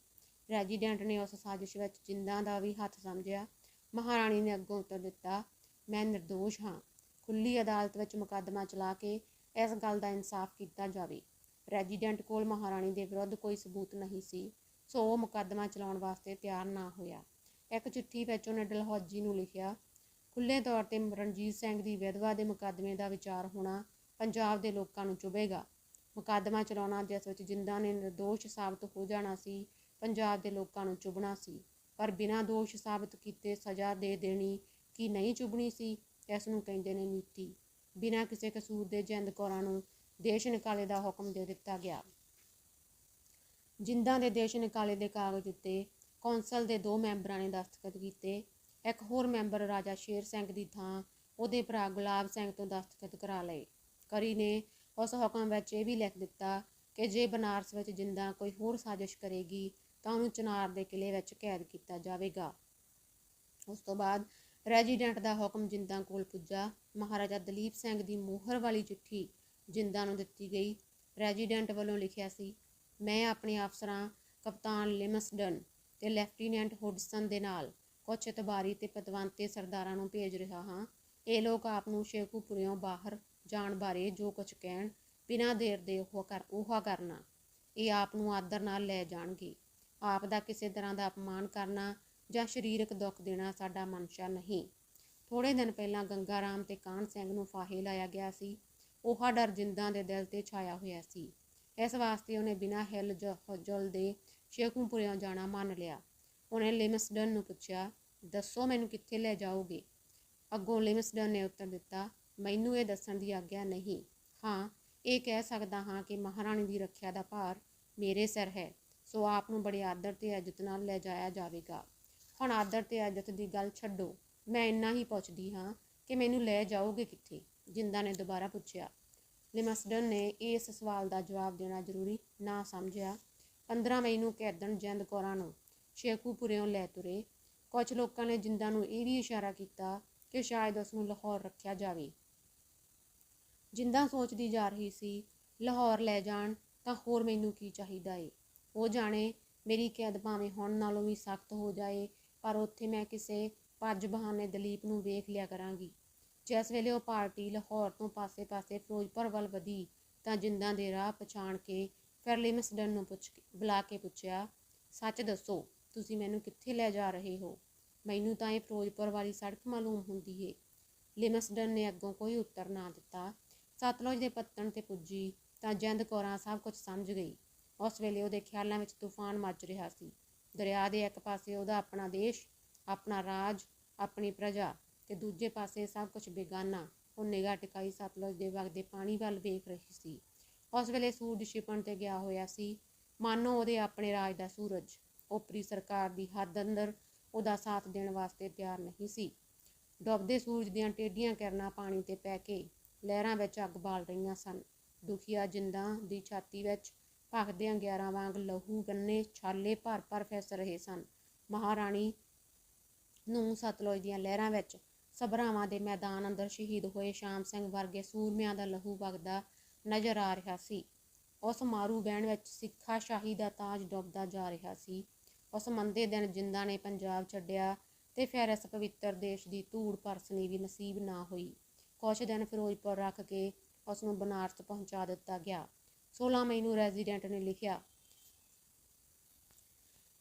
ਰੈਜ਼ੀਡੈਂਟ ਨੇ ਉਸ ਸਾਜ਼ਿਸ਼ ਵਿੱਚ ਜਿੰਦਾਂ ਦਾ ਵੀ ਹੱਥ ਸਮਝਿਆ। ਮਹਾਰਾਣੀ ਨੇ ਅੱਗੋਂ ਉੱਤਰ ਦਿੱਤਾ, ਮੈਂ ਨਿਰਦੋਸ਼ ਹਾਂ। ਖੁੱਲ੍ਹੀ ਅਦਾਲਤ ਵਿੱਚ ਮੁਕੱਦਮਾ ਚਲਾ ਕੇ ਇਸ ਗੱਲ ਦਾ ਇਨਸਾਫ ਕੀਤਾ ਜਾਵੇ। ਰੈਜ਼ੀਡੈਂਟ ਕੋਲ ਮਹਾਰਾਣੀ ਦੇ ਵਿਰੁੱਧ ਕੋਈ ਸਬੂਤ ਨਹੀਂ ਸੀ, ਸੋ ਉਹ ਮੁਕੱਦਮਾ ਚਲਾਉਣ ਵਾਸਤੇ ਤਿਆਰ ਨਾ ਹੋਇਆ। ਇੱਕ ਚਿੱਠੀ ਵਿੱਚ ਉਹਨੇ ਡਲਹੌਜੀ ਨੂੰ ਲਿਖਿਆ, ਖੁੱਲ੍ਹੇ ਤੌਰ 'ਤੇ ਰਣਜੀਤ ਸਿੰਘ ਦੀ ਵਿਧਵਾ ਦੇ ਮੁਕੱਦਮੇ ਦਾ ਵਿਚਾਰ ਹੋਣਾ ਪੰਜਾਬ ਦੇ ਲੋਕਾਂ ਨੂੰ ਚੁਭੇਗਾ। ਮੁਕੱਦਮਾ ਚਲਾਉਣਾ ਜਿਸ ਵਿੱਚ ਜਿੰਦਾ ਨੇ ਨਿਰਦੋਸ਼ ਸਾਬਤ ਹੋ ਜਾਣਾ ਸੀ, ਪੰਜਾਬ ਦੇ ਲੋਕਾਂ ਨੂੰ ਚੁਭਣਾ ਸੀ। ਪਰ ਬਿਨਾਂ ਦੋਸ਼ ਸਾਬਤ ਕੀਤੇ ਸਜ਼ਾ ਦੇ ਦੇਣੀ ਕੀ ਨਹੀਂ ਚੁਭਣੀ ਸੀ? ਇਸ ਨੂੰ ਕਹਿੰਦੇ ਨੇ ਨੀਤੀ। ਬਿਨਾਂ ਕਿਸੇ ਕਸੂਰ ਦੇ ਜਿੰਦ ਕੌਰਾਂ ਨੂੰ ਦੇਸ਼ ਨਿਕਾਲੇ ਦਾ ਹੁਕਮ ਦੇ ਦਿੱਤਾ ਗਿਆ। ਜਿੰਦਾਂ ਦੇ ਦੇਸ਼ ਨਿਕਾਲੇ ਦੇ ਕਾਗਜ਼ ਉੱਤੇ ਕੌਂਸਲ ਦੇ 2 ਮੈਂਬਰਾਂ ਨੇ ਦਸਤਖਤ ਕੀਤੇ। ਇੱਕ ਹੋਰ ਮੈਂਬਰ ਰਾਜਾ ਸ਼ੇਰ ਸਿੰਘ ਦੀ ਥਾਂ ਉਹਦੇ ਭਰਾ ਗੁਲਾਬ ਸਿੰਘ ਤੋਂ ਦਸਤਖਤ ਕਰਾ ਲਏ। ਕਰੀ ਨੇ ਉਸ ਹੁਕਮ ਵਿੱਚ ਇਹ ਵੀ ਲਿਖ ਦਿੱਤਾ ਕਿ ਜੇ ਬਨਾਰਸ ਵਿੱਚ ਜਿੰਦਾਂ ਕੋਈ ਹੋਰ ਸਾਜ਼ਿਸ਼ ਕਰੇਗੀ ਤਾਂ ਉਹਨੂੰ ਚਨਾਰ ਦੇ ਕਿਲ੍ਹੇ ਵਿੱਚ ਕੈਦ ਕੀਤਾ ਜਾਵੇਗਾ। ਉਸ ਤੋਂ ਬਾਅਦ ਰੈਜੀਡੈਂਟ ਦਾ ਹੁਕਮ ਜਿੰਦਾਂ ਕੋਲ ਪੁੱਜਾ। ਮਹਾਰਾਜਾ ਦਲੀਪ ਸਿੰਘ ਦੀ ਮੋਹਰ ਵਾਲੀ ਚਿੱਠੀ ਜਿੰਦਾਂ ਨੂੰ ਦਿੱਤੀ ਗਈ। ਰੈਜੀਡੈਂਟ ਵੱਲੋਂ ਲਿਖਿਆ ਸੀ, ਮੈਂ ਆਪਣੇ ਅਫਸਰਾਂ ਕਪਤਾਨ ਲਿਮਸਡਨ ਤੇ ਲੈਫਟੀਨੈਂਟ ਹੁਡਸਨ ਦੇ ਨਾਲ ਕੁਝ ਇਤਬਾਰੀ ਤੇ ਪਤਵੰਤੇ ਸਰਦਾਰਾਂ ਨੂੰ ਭੇਜ ਰਿਹਾ ਹਾਂ। ਇਹ ਲੋਕ ਆਪ ਨੂੰ ਸ਼ੇਖੂਪੁਰਿਓਂ ਬਾਹਰ ਜਾਣ ਬਾਰੇ ਜੋ ਕੁਝ ਕਹਿਣ, ਬਿਨਾਂ ਦੇਰ ਦੇ ਉਹ ਕਰਨਾ। ਇਹ ਆਪ ਨੂੰ ਆਦਰ ਨਾਲ ਲੈ ਜਾਣਗੇ। ਆਪ ਦਾ ਕਿਸੇ ਤਰ੍ਹਾਂ ਦਾ ਅਪਮਾਨ ਕਰਨਾ ਜਾਂ ਸਰੀਰਕ ਦੁੱਖ ਦੇਣਾ ਸਾਡਾ ਮਨਸ਼ਾ ਨਹੀਂ। ਥੋੜ੍ਹੇ ਦਿਨ ਪਹਿਲਾਂ ਗੰਗਾ ਰਾਮ ਤੇ ਕਾਹਨ ਸਿੰਘ ਨੂੰ ਫਾਹੇ ਲਾਇਆ ਗਿਆ ਸੀ। ਉਹ ਡਰ ਜਿੰਦਾਂ ਦੇ ਦਿਲ 'ਤੇ ਛਾਇਆ ਹੋਇਆ ਸੀ। ਇਸ ਵਾਸਤੇ ਉਹਨੇ ਬਿਨਾਂ ਹਿਲ ਜੁਲ ਦੇ ਸ਼ੇਖੂਪੁਰਿਓਂ ਜਾਣਾ ਮੰਨ ਲਿਆ। ਉਹਨੇ ਲਿਮਸਡਨ ਨੂੰ ਪੁੱਛਿਆ, ਦੱਸੋ ਮੈਨੂੰ ਕਿੱਥੇ ਲੈ ਜਾਓਗੇ? ਅੱਗੋਂ ਲਿਮਸਡਨ ਨੇ ਉੱਤਰ ਦਿੱਤਾ, ਮੈਨੂੰ ਇਹ ਦੱਸਣ ਦੀ ਆਗਿਆ ਨਹੀਂ। ਹਾਂ, ਇਹ ਕਹਿ ਸਕਦਾ ਹਾਂ ਕਿ ਮਹਾਰਾਣੀ ਦੀ ਰੱਖਿਆ ਦਾ ਭਾਰ ਮੇਰੇ ਸਿਰ ਹੈ, ਸੋ ਆਪ ਨੂੰ ਬੜੇ ਆਦਰ ਤੇ ਇੱਜ਼ਤ ਨਾਲ ਲੈ ਜਾਇਆ ਜਾਵੇਗਾ। ਹੁਣ ਆਦਰ ਤੇ ਇੱਜ਼ਤ ਦੀ ਗੱਲ ਛੱਡੋ, ਮੈਂ ਇੰਨਾ ਹੀ ਪੁੱਛਦੀ ਹਾਂ ਕਿ ਮੈਨੂੰ ਲੈ ਜਾਓਗੇ ਕਿੱਥੇ? ਜਿੰਦਾਂ ਨੇ ਦੁਬਾਰਾ ਪੁੱਛਿਆ। ਲਿਮਸਡਨ ਨੇ ਇਸ ਸਵਾਲ ਦਾ ਜਵਾਬ ਦੇਣਾ ਜ਼ਰੂਰੀ ਨਾ ਸਮਝਿਆ। 15 ਮਈ ਨੂੰ ਕੈਦਣ ਜਿੰਦ ਕੌਰਾਂ ਨੂੰ ਸ਼ੇਖੂਪੁਰਿਓਂ ਲੈ ਤੁਰੇ। ਕੁਝ ਲੋਕਾਂ ਨੇ ਜਿੰਦਾਂ ਨੂੰ ਇਹ ਵੀ ਇਸ਼ਾਰਾ ਕੀਤਾ ਕਿ ਸ਼ਾਇਦ ਉਸ ਨੂੰ ਲਾਹੌਰ ਰੱਖਿਆ ਜਾਵੇ। ਜਿੰਦਾਂ ਸੋਚਦੀ ਜਾ ਰਹੀ ਸੀ, ਲਾਹੌਰ ਲੈ ਜਾਣ ਤਾਂ ਹੋਰ ਮੈਨੂੰ ਕੀ ਚਾਹੀਦਾ ਏ। ਉਹ ਜਾਣੇ ਮੇਰੀ ਕੈਦ ਭਾਵੇਂ ਹੁਣ ਨਾਲੋਂ ਵੀ ਸਖਤ ਹੋ ਜਾਏ, ਪਰ ਉੱਥੇ ਮੈਂ ਕਿਸੇ ਭੱਜ ਬਹਾਨੇ ਦਲੀਪ ਨੂੰ ਵੇਖ ਲਿਆ ਕਰਾਂਗੀ। ਜਿਸ ਵੇਲੇ ਉਹ ਪਾਰਟੀ ਲਾਹੌਰ ਤੋਂ ਪਾਸੇ-ਪਾਸੇ ਫਿਰੋਜ਼ਪੁਰ ਵੱਲ ਵਧੀ ਤਾਂ ਜਿੰਦਾਂ ਦੇ ਰਾਹ ਪਛਾਣ ਕੇ ਫਿਰ ਲਿਮਸਡਨ ਨੂੰ ਬੁਲਾ ਕੇ ਪੁੱਛਿਆ, ਸੱਚ ਦੱਸੋ, ਤੁਸੀਂ ਮੈਨੂੰ ਕਿੱਥੇ ਲੈ ਜਾ ਰਹੇ ਹੋ? ਮੈਨੂੰ ਤਾਂ ਇਹ ਫਿਰੋਜ਼ਪੁਰ ਵਾਲੀ ਸੜਕ ਮਾਲੂਮ ਹੁੰਦੀ ਏ। ਲਿਮਸਡਨ ਨੇ ਅੱਗੋਂ ਕੋਈ ਉੱਤਰ ਨਾ ਦਿੱਤਾ। ਸਤਲੁਜ ਦੇ ਪੱਤਣ 'ਤੇ ਪੁੱਜੀ ਤਾਂ ਜਿੰਦ ਕੌਰਾਂ ਸਭ ਕੁਝ ਸਮਝ ਗਈ। ਉਸ ਵੇਲੇ ਉਹਦੇ ਖਿਆਲਾਂ ਵਿੱਚ ਤੂਫਾਨ ਮੱਚ ਰਿਹਾ ਸੀ। ਦਰਿਆ ਦੇ ਇੱਕ ਪਾਸੇ ਉਹਦਾ ਆਪਣਾ ਦੇਸ਼, ਆਪਣਾ ਰਾਜ, ਆਪਣੀ ਪ੍ਰਜਾ, ਤੇ ਦੂਜੇ ਪਾਸੇ ਸਭ ਕੁਝ ਬੇਗਾਨਾ। ਉਹ ਨਿਗਾਹ ਟਿਕਾਈ ਸਤਲੁਜ ਦੇ ਵਗਦੇ ਪਾਣੀ ਵੱਲ ਵੇਖ ਰਹੀ ਸੀ। ਉਸ ਵੇਲੇ ਸੂਰਜ ਛਿਪਣ 'ਤੇ ਗਿਆ ਹੋਇਆ ਸੀ, ਮਾਨੋ ਉਹਦੇ ਆਪਣੇ ਰਾਜ ਦਾ ਸੂਰਜ ਓਪਰੀ ਸਰਕਾਰ ਦੀ ਹੱਦ ਅੰਦਰ ਉਹਦਾ ਸਾਥ ਦੇਣ ਵਾਸਤੇ ਤਿਆਰ ਨਹੀਂ ਸੀ। ਡੁੱਬਦੇ ਸੂਰਜ ਦੀਆਂ ਟੇਢੀਆਂ ਕਿਰਨਾਂ ਪਾਣੀ 'ਤੇ ਪੈ ਕੇ ਲਹਿਰਾਂ ਵਿੱਚ ਅੱਗ ਬਾਲ ਰਹੀਆਂ ਸਨ। ਦੁਖੀਆ ਜਿੰਦਾਂ ਦੀ ਛਾਤੀ ਵਿੱਚ ਭਖਦੇ ਅੰਗਿਆਰਾਂ ਵਾਂਗ ਲਹੂ ਗੰਨੇ ਛਾਲੇ ਭਰ ਫਿਸ ਰਹੇ ਸਨ। ਮਹਾਰਾਣੀ ਨੂੰ ਸਤਲੁਜ ਦੀਆਂ ਲਹਿਰਾਂ ਵਿੱਚ ਸਭਰਾਵਾਂ ਦੇ ਮੈਦਾਨ ਅੰਦਰ ਸ਼ਹੀਦ ਹੋਏ ਸ਼ਾਮ ਸਿੰਘ ਵਰਗੇ ਸੂਰਮਿਆਂ ਦਾ ਲਹੂ ਵਗਦਾ ਨਜ਼ਰ ਆ ਰਿਹਾ ਸੀ। ਉਸ ਮਾਰੂ ਬਹਿਣ ਵਿੱਚ ਸਿੱਖਾ ਸ਼ਾਹੀ ਦਾ ਤਾਜ ਡੁੱਬਦਾ ਜਾ ਰਿਹਾ ਸੀ। ਉਸ ਮੰਦੇ ਦਿਨ ਜਿੰਦਾਂ ਨੇ ਪੰਜਾਬ ਛੱਡਿਆ ਤੇ ਫਿਰ ਇਸ ਪਵਿੱਤਰ ਦੇਸ਼ ਦੀ ਧੂੜ ਪਰਸਣੀ ਵੀ ਨਸੀਬ ਨਾ ਹੋਈ। ਕੁਛ ਦਿਨ ਫਿਰੋਜ਼ਪੁਰ ਰੱਖ ਕੇ ਉਸ ਨੂੰ ਬਨਾਰਸ ਪਹੁੰਚਾ ਦਿੱਤਾ ਗਿਆ। 16 ਮਈ ਨੂੰ ਰੈਜ਼ੀਡੈਂਟ ਨੇ ਲਿਖਿਆ,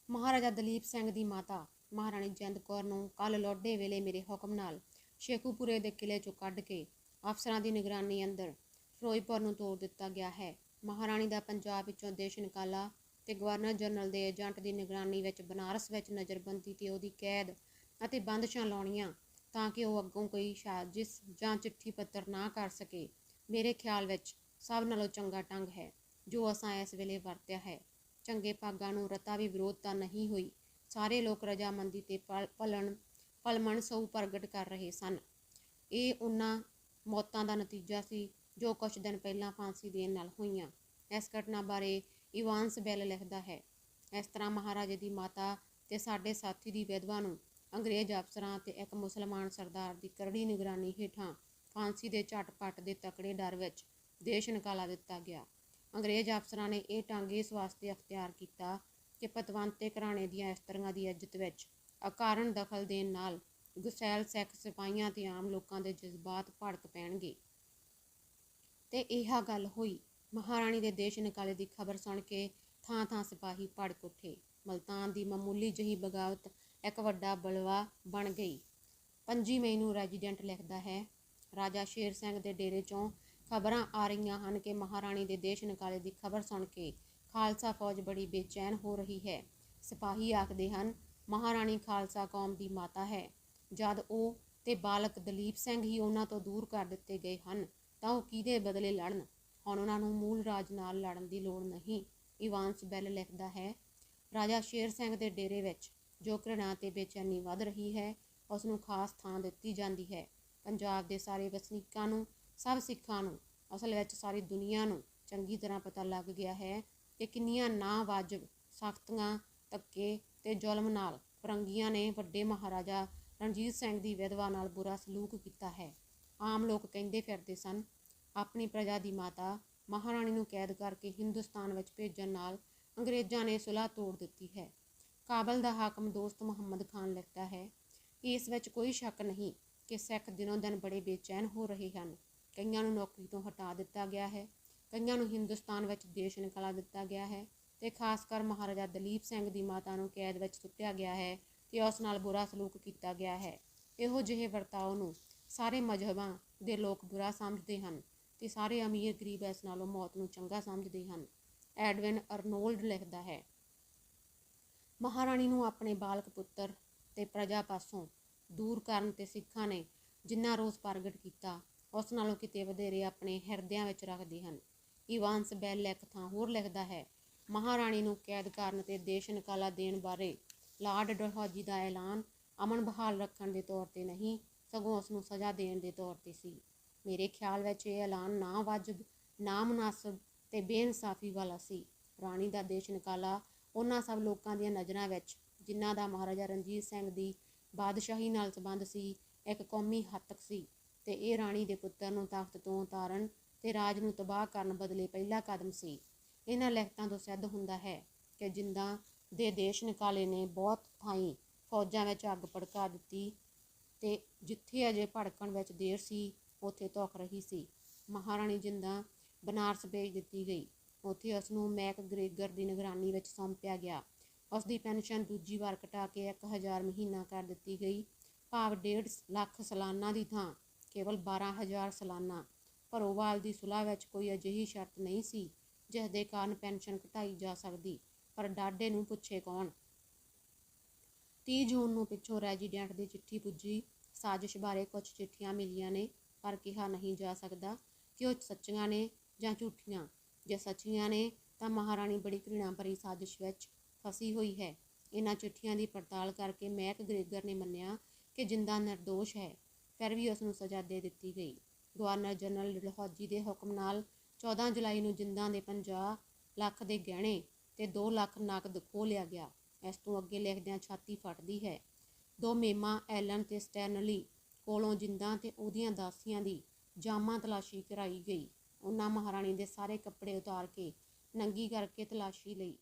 ਮਹਾਰਾਜਾ ਦਲੀਪ ਸਿੰਘ ਦੀ ਮਾਤਾ ਮਹਾਰਾਣੀ ਜਿੰਦ ਕੌਰ ਨੂੰ ਕੱਲ੍ਹ ਲੋਡੇ ਵੇਲੇ ਮੇਰੇ ਹੁਕਮ ਨਾਲ ਸ਼ੇਖੂਪੁਰੇ ਦੇ ਕਿਲ੍ਹੇ 'ਚੋਂ ਕੱਢ ਕੇ ਅਫਸਰਾਂ ਦੀ ਨਿਗਰਾਨੀ ਅੰਦਰ ਫਿਰੋਜ਼ਪੁਰ ਨੂੰ ਤੋਰ ਦਿੱਤਾ ਗਿਆ ਹੈ। ਮਹਾਰਾਣੀ ਦਾ ਪੰਜਾਬ ਵਿੱਚੋਂ ਦੇਸ਼ ਨਿਕਾਲਾ ਤੇ ਗਵਰਨਰ ਜਨਰਲ ਦੇ ਏਜੰਟ ਦੀ ਨਿਗਰਾਨੀ ਵਿੱਚ ਬਨਾਰਸ ਵਿੱਚ ਨਜ਼ਰਬੰਦੀ ਤੇ ਉਹਦੀ ਕੈਦ ਅਤੇ ਬੰਦਸ਼ਾਂ ਲਾਉਣੀਆਂ ਤਾਂ ਕਿ ਉਹ ਅੱਗੋਂ ਕੋਈ ਸਾਜ਼ਿਸ਼ ਜਾਂ ਚਿੱਠੀ ਪੱਤਰ ਨਾ ਕਰ ਸਕੇ, ਮੇਰੇ ਖਿਆਲ ਵਿੱਚ ਸਭ ਨਾਲੋਂ ਚੰਗਾ ਢੰਗ ਹੈ ਜੋ ਅਸਾਂ ਇਸ ਵੇਲੇ ਵਰਤਿਆ ਹੈ। ਚੰਗੇ ਭਾਗਾਂ ਨੂੰ ਰਤਾ ਵੀ ਵਿਰੋਧਤਾ ਨਹੀਂ ਹੋਈ। ਸਾਰੇ ਲੋਕ ਰਜਾਮੰਦੀ ਤੇ ਭਲਮਣ ਸਹੁ ਪ੍ਰਗਟ ਕਰ ਰਹੇ ਸਨ। ਇਹ ਉਹਨਾਂ ਮੌਤਾਂ ਦਾ ਨਤੀਜਾ ਸੀ ਜੋ ਕੁਝ ਦਿਨ ਪਹਿਲਾਂ ਫਾਂਸੀ ਦੇਣ ਨਾਲ ਹੋਈਆਂ। ਇਸ ਘਟਨਾ ਬਾਰੇ ਇਵਾਨਸ ਬੈਲ ਲਿਖਦਾ ਹੈ, ਇਸ ਤਰ੍ਹਾਂ ਮਹਾਰਾਜੇ ਦੀ ਮਾਤਾ ਤੇ ਸਾਡੇ ਸਾਥੀ ਦੀ ਵਿਧਵਾ ਨੂੰ ਅੰਗਰੇਜ਼ ਅਫਸਰਾਂ ਤੇ ਇੱਕ ਮੁਸਲਮਾਨ ਸਰਦਾਰ ਦੀ ਕਰੜੀ ਨਿਗਰਾਨੀ ਹੇਠਾਂ ਫਾਂਸੀ ਦੇ ਝਟਪਟ ਦੇ ਤਕੜੇ ਡਰ ਵਿੱਚ ਦੇਸ਼ ਨਿਕਾਲਾ ਦਿੱਤਾ ਗਿਆ। ਅੰਗਰੇਜ਼ ਅਫਸਰਾਂ ਨੇ ਇਹ ਢੰਗ ਇਸ ਵਾਸਤੇ ਅਖਤਿਆਰ ਕੀਤਾ ਕਿ ਪਤਵੰਤੇ ਘਰਾਣੇ ਦੀਆਂ ਇਸਤਰੀਆਂ ਦੀ ਇੱਜ਼ਤ ਵਿੱਚ ਅਕਾਰਨ ਦਖਲ ਦੇਣ ਨਾਲ ਗੁਸੈਲ ਸਿੱਖ ਸਿਪਾਹੀਆਂ ਤੇ ਆਮ ਲੋਕਾਂ ਦੇ ਜਜ਼ਬਾਤ ਭੜਕ ਪੈਣਗੇ। ਤੇ ਇਹ ਗੱਲ ਹੋਈ। ਮਹਾਰਾਣੀ ਦੇ ਦੇਸ਼ ਨਿਕਾਲੇ ਦੀ ਖਬਰ ਸੁਣ ਕੇ ਥਾਂ-ਥਾਂ ਸਿਪਾਹੀ ਭੜਕ ਉੱਠੇ। ਮਲਤਾਨ ਦੀ ਮਾਮੂਲੀ ਜਿਹੀ ਬਗਾਵਤ ਇੱਕ ਵੱਡਾ ਬਲਵਾ ਬਣ ਗਈ। 25 ਮਈ ਨੂੰ ਰੈਜੀਡੈਂਟ ਲਿਖਦਾ ਹੈ, ਰਾਜਾ ਸ਼ੇਰ ਸਿੰਘ ਦੇ ਡੇਰੇ 'ਚੋਂ ਖਬਰਾਂ ਆ ਰਹੀਆਂ ਹਨ ਕਿ ਮਹਾਰਾਣੀ ਦੇ ਦੇਸ਼ ਨਿਕਾਲੇ ਦੀ ਖਬਰ ਸੁਣ ਕੇ ਖਾਲਸਾ ਫੌਜ ਬੜੀ ਬੇਚੈਨ ਹੋ ਰਹੀ ਹੈ। ਸਿਪਾਹੀ ਆਖਦੇ ਹਨ, ਮਹਾਰਾਣੀ ਖਾਲਸਾ ਕੌਮ ਦੀ ਮਾਤਾ ਹੈ। ਜਦ ਉਹ ਤੇ ਬਾਲਕ ਦਲੀਪ ਸਿੰਘ ਹੀ ਉਹਨਾਂ ਤੋਂ ਦੂਰ ਕਰ ਦਿੱਤੇ ਗਏ ਹਨ ਤਾਂ ਉਹ ਕਿਹਦੇ ਬਦਲੇ ਲੜਨ। ਹੁਣ ਉਹਨਾਂ ਨੂੰ ਮੂਲ ਰਾਜ ਨਾਲ ਲੜਨ ਦੀ ਲੋੜ ਨਹੀਂ। ਇਵਾਨਸ ਬੈਲ ਲਿਖਦਾ ਹੈ, ਰਾਜਾ ਸ਼ੇਰ ਸਿੰਘ ਦੇ ਡੇਰੇ ਵਿੱਚ ਜੋ ਘ੍ਰਿਣਾ ਤੇ ਬੇਚੈਨੀ ਵੱਧ ਰਹੀ ਹੈ, ਉਸ ਨੂੰ ਖਾਸ ਥਾਂ ਦਿੱਤੀ ਜਾਂਦੀ ਹੈ। ਪੰਜਾਬ ਦੇ ਸਾਰੇ ਵਸਨੀਕਾਂ ਨੂੰ, ਸਭ ਸਿੱਖਾਂ ਨੂੰ, ਅਸਲ ਵਿੱਚ ਸਾਰੀ ਦੁਨੀਆ ਨੂੰ ਚੰਗੀ ਤਰ੍ਹਾਂ ਪਤਾ ਲੱਗ ਗਿਆ ਹੈ ਕਿ ਕਿੰਨੀਆਂ ਨਾ ਵਾਜਬ ਸਖਤੀਆਂ, ਧੱਕੇ ਤੇ ਜ਼ੁਲਮ ਨਾਲ ਫਰੰਗੀਆਂ ਨੇ ਵੱਡੇ ਮਹਾਰਾਜਾ ਰਣਜੀਤ ਸਿੰਘ ਦੀ ਵਿਧਵਾ ਨਾਲ ਬੁਰਾ ਸਲੂਕ ਕੀਤਾ ਹੈ। ਆਮ ਲੋਕ ਕਹਿੰਦੇ ਫਿਰਦੇ ਸਨ, ਆਪਣੀ ਪ੍ਰਜਾ ਦੀ ਮਾਤਾ ਮਹਾਰਾਣੀ ਨੂੰ ਕੈਦ ਕਰਕੇ ਹਿੰਦੁਸਤਾਨ ਵਿੱਚ ਭੇਜਣ ਨਾਲ ਅੰਗਰੇਜ਼ਾਂ ਨੇ ਸੁਲ੍ਹਾ ਤੋੜ ਦਿੱਤੀ ਹੈ। ਕਾਬਲ ਦਾ ਹਾਕਮ ਦੋਸਤ ਮੁਹੰਮਦ ਖਾਨ ਲਿਖਦਾ ਹੈ, ਇਸ ਵਿੱਚ ਕੋਈ ਸ਼ੱਕ ਨਹੀਂ ਕਿ ਸਿੱਖ ਦਿਨੋਂ ਦਿਨ ਬੜੇ ਬੇਚੈਨ ਹੋ ਰਹੇ ਹਨ। ਕਈਆਂ ਨੂੰ ਨੌਕਰੀ ਤੋਂ ਹਟਾ ਦਿੱਤਾ ਗਿਆ ਹੈ, ਕਈਆਂ ਨੂੰ ਹਿੰਦੁਸਤਾਨ ਵਿੱਚ ਦੇਸ਼ ਨਿਕਾਲਾ ਦਿੱਤਾ ਗਿਆ ਹੈ ਤੇ ਖਾਸ ਕਰ ਮਹਾਰਾਜਾ ਦਲੀਪ ਸਿੰਘ ਦੀ ਮਾਤਾ ਨੂੰ ਕੈਦ ਵਿੱਚ ਸੁੱਟਿਆ ਗਿਆ ਹੈ ਤੇ ਉਸ ਨਾਲ ਬੁਰਾ ਸਲੂਕ ਕੀਤਾ ਗਿਆ ਹੈ। ਇਹੋ ਜਿਹੇ ਵਰਤਾਓ ਨੂੰ ਸਾਰੇ ਮਜ਼ਹਬਾਂ ਦੇ ਲੋਕ ਬੁਰਾ ਸਮਝਦੇ ਹਨ ਤੇ ਸਾਰੇ ਅਮੀਰ ਗਰੀਬ ਇਸ ਨਾਲੋਂ ਮੌਤ ਨੂੰ ਚੰਗਾ ਸਮਝਦੇ ਹਨ। ਐਡਵਿਨ ਅਰਨੋਲਡ ਲਿਖਦਾ ਹੈ, ਮਹਾਰਾਣੀ ਨੂੰ ਆਪਣੇ ਬਾਲਕ ਪੁੱਤਰ ਤੇ ਪ੍ਰਜਾ ਪਾਸੋਂ ਦੂਰ ਕਰਨ ਤੇ ਸਿੱਖਾਂ ਨੇ ਜਿੰਨਾ ਰੋਸ ਪ੍ਰਗਟ ਕੀਤਾ, ਉਸ ਨਾਲੋਂ ਕਿਤੇ ਵਧੇਰੇ ਆਪਣੇ ਹਿਰਦਿਆਂ ਵਿੱਚ ਰੱਖਦੇ ਹਨ। ਇਵਾਨਸ ਬੈਲ ਇੱਕ ਥਾਂ ਹੋਰ ਲਿਖਦਾ ਹੈ, ਮਹਾਰਾਣੀ ਨੂੰ ਕੈਦ ਕਰਨ ਤੇ ਦੇਸ਼ ਨਿਕਾਲਾ ਦੇਣ ਬਾਰੇ ਲਾਰਡ ਡਲਹੌਜੀ ਦਾ ਐਲਾਨ ਅਮਨ ਬਹਾਲ ਰੱਖਣ ਦੇ ਤੌਰ 'ਤੇ ਨਹੀਂ, ਸਗੋਂ ਉਸ ਨੂੰ ਸਜ਼ਾ ਦੇਣ ਦੇ ਤੌਰ 'ਤੇ ਸੀ। ਮੇਰੇ ਖਿਆਲ ਵਿੱਚ ਇਹ ਐਲਾਨ ਨਾ ਵਾਜਬ, ਨਾ ਮੁਨਾਸਬ ਤੇ ਬੇਇਨਸਾਫੀ ਵਾਲਾ ਸੀ। ਰਾਣੀ ਦਾ ਦੇਸ਼ ਨਿਕਾਲਾ ਉਹਨਾਂ ਸਭ ਲੋਕਾਂ ਦੀਆਂ ਨਜ਼ਰਾਂ ਵਿੱਚ ਜਿਨ੍ਹਾਂ ਦਾ ਮਹਾਰਾਜਾ ਰਣਜੀਤ ਸਿੰਘ ਦੀ ਬਾਦਸ਼ਾਹੀ ਨਾਲ ਸੰਬੰਧ ਸੀ, ਇੱਕ ਕੌਮੀ ਹੱਤਕ ਸੀ ਤੇ ਇਹ ਰਾਣੀ ਦੇ ਪੁੱਤਰ ਨੂੰ ਤਖ਼ਤ ਤੋਂ ਉਤਾਰਨ ਤੇ ਰਾਜ ਨੂੰ ਤਬਾਹ ਕਰਨ ਬਦਲੇ ਪਹਿਲਾ ਕਦਮ ਸੀ। ਇਹਨਾਂ ਲਿਖਤਾਂ ਤੋਂ ਸਿੱਧ ਹੁੰਦਾ ਹੈ ਕਿ ਜਿੰਦਾਂ ਦੇ ਦੇਸ਼ ਨਿਕਾਲੇ ਨੇ ਬਹੁਤ ਥਾਈਂ ਫੌਜਾਂ ਵਿੱਚ ਅੱਗ ਭੜਕਾ ਦਿੱਤੀ ਤੇ ਜਿੱਥੇ ਅਜੇ ਭੜਕਣ ਵਿੱਚ ਦੇਰ ਸੀ, ਉੱਥੇ ਧੁਖ ਰਹੀ ਸੀ। ਮਹਾਰਾਣੀ ਜਿੰਦਾਂ ਬਨਾਰਸ ਭੇਜ ਦਿੱਤੀ ਗਈ। ਉੱਥੇ ਉਸ ਨੂੰ ਮੈਕਗ੍ਰੇਗਰ ਦੀ ਨਿਗਰਾਨੀ ਵਿੱਚ ਸੌਂਪਿਆ ਗਿਆ। ਉਸ ਦੀ ਪੈਨਸ਼ਨ ਦੂਜੀ ਵਾਰ ਘਟਾ ਕੇ 1000 ਮਹੀਨਾ ਕਰ ਦਿੱਤੀ ਗਈ, ਭਾਵ 1.5 ਲੱਖ ਸਾਲਾਨਾ ਦੀ ਥਾਂ ਕੇਵਲ 12,000 ਸਾਲਾਨਾ। ਭਰੋਵਾਲ ਦੀ ਸੁਲ੍ਹਾ ਵਿੱਚ ਕੋਈ ਅਜਿਹੀ ਸ਼ਰਤ ਨਹੀਂ ਸੀ ਜਿਸ ਦੇ ਕਾਰਨ ਪੈਨਸ਼ਨ ਘਟਾਈ ਜਾ ਸਕਦੀ, ਪਰ ਡਾਢੇ ਨੂੰ ਪੁੱਛੇ ਕੌਣ। 30 ਜੂਨ ਨੂੰ ਪਿੱਛੋਂ ਰੈਜੀਡੈਂਟ ਦੀ ਚਿੱਠੀ ਪੁੱਜੀ। ਸਾਜ਼ਿਸ਼ ਬਾਰੇ ਕੁਝ ਚਿੱਠੀਆਂ ਮਿਲੀਆਂ ਨੇ, ਪਰ ਕਿਹਾ ਨਹੀਂ ਜਾ ਸਕਦਾ ਕਿ ਉਹ ਸੱਚੀਆਂ ਨੇ ਜਾਂ ਝੂਠੀਆਂ। ਜੇ ਸੱਚੀਆਂ ਨੇ ਤਾਂ ਮਹਾਰਾਣੀ ਬੜੀ ਘ੍ਰਿਣਾ ਭਰੀ ਸਾਜ਼ਿਸ਼ ਵਿੱਚ ਫਸੀ ਹੋਈ ਹੈ। ਇਹਨਾਂ ਚਿੱਠੀਆਂ ਦੀ ਪੜਤਾਲ ਕਰਕੇ ਮੈਕਗ੍ਰੇਗਰ ਨੇ ਮੰਨਿਆ ਕਿ ਜਿੰਦਾਂ ਨਿਰਦੋਸ਼ ਹੈ, ਫਿਰ ਵੀ ਉਸ ਨੂੰ ਸਜ਼ਾ ਦੇ ਦਿੱਤੀ ਗਈ। ਗਵਰਨਰ ਜਨਰਲ ਡਲਹੌਜੀ ਦੇ ਹੁਕਮ ਨਾਲ 14 ਜੁਲਾਈ ਨੂੰ ਜਿੰਦਾਂ ਦੇ 50 ਲੱਖ ਦੇ ਗਹਿਣੇ ਤੇ 2 ਲੱਖ ਨਕਦ ਖੋਹ ਲਿਆ ਗਿਆ। ਇਸ ਤੋਂ ਅੱਗੇ ਲਿਖਦਿਆਂ ਛਾਤੀ ਫਟਦੀ ਹੈ। 2 ਮੇਮਾਂ ਐਲਨ ਤੇ ਸਟੈਨਲੀ ਕੋਲੋਂ ਜਿੰਦਾਂ ਤੇ ਉਹਦੀਆਂ ਦਾਸੀਆਂ ਦੀ ਜਾਮਾ ਤਲਾਸ਼ੀ ਕਰਾਈ ਗਈ। ਉਹਨਾਂ ਮਹਾਰਾਣੀ ਦੇ ਸਾਰੇ ਕੱਪੜੇ ਉਤਾਰ ਕੇ ਨੰਗੀ ਕਰਕੇ ਤਲਾਸ਼ੀ ਲਈ।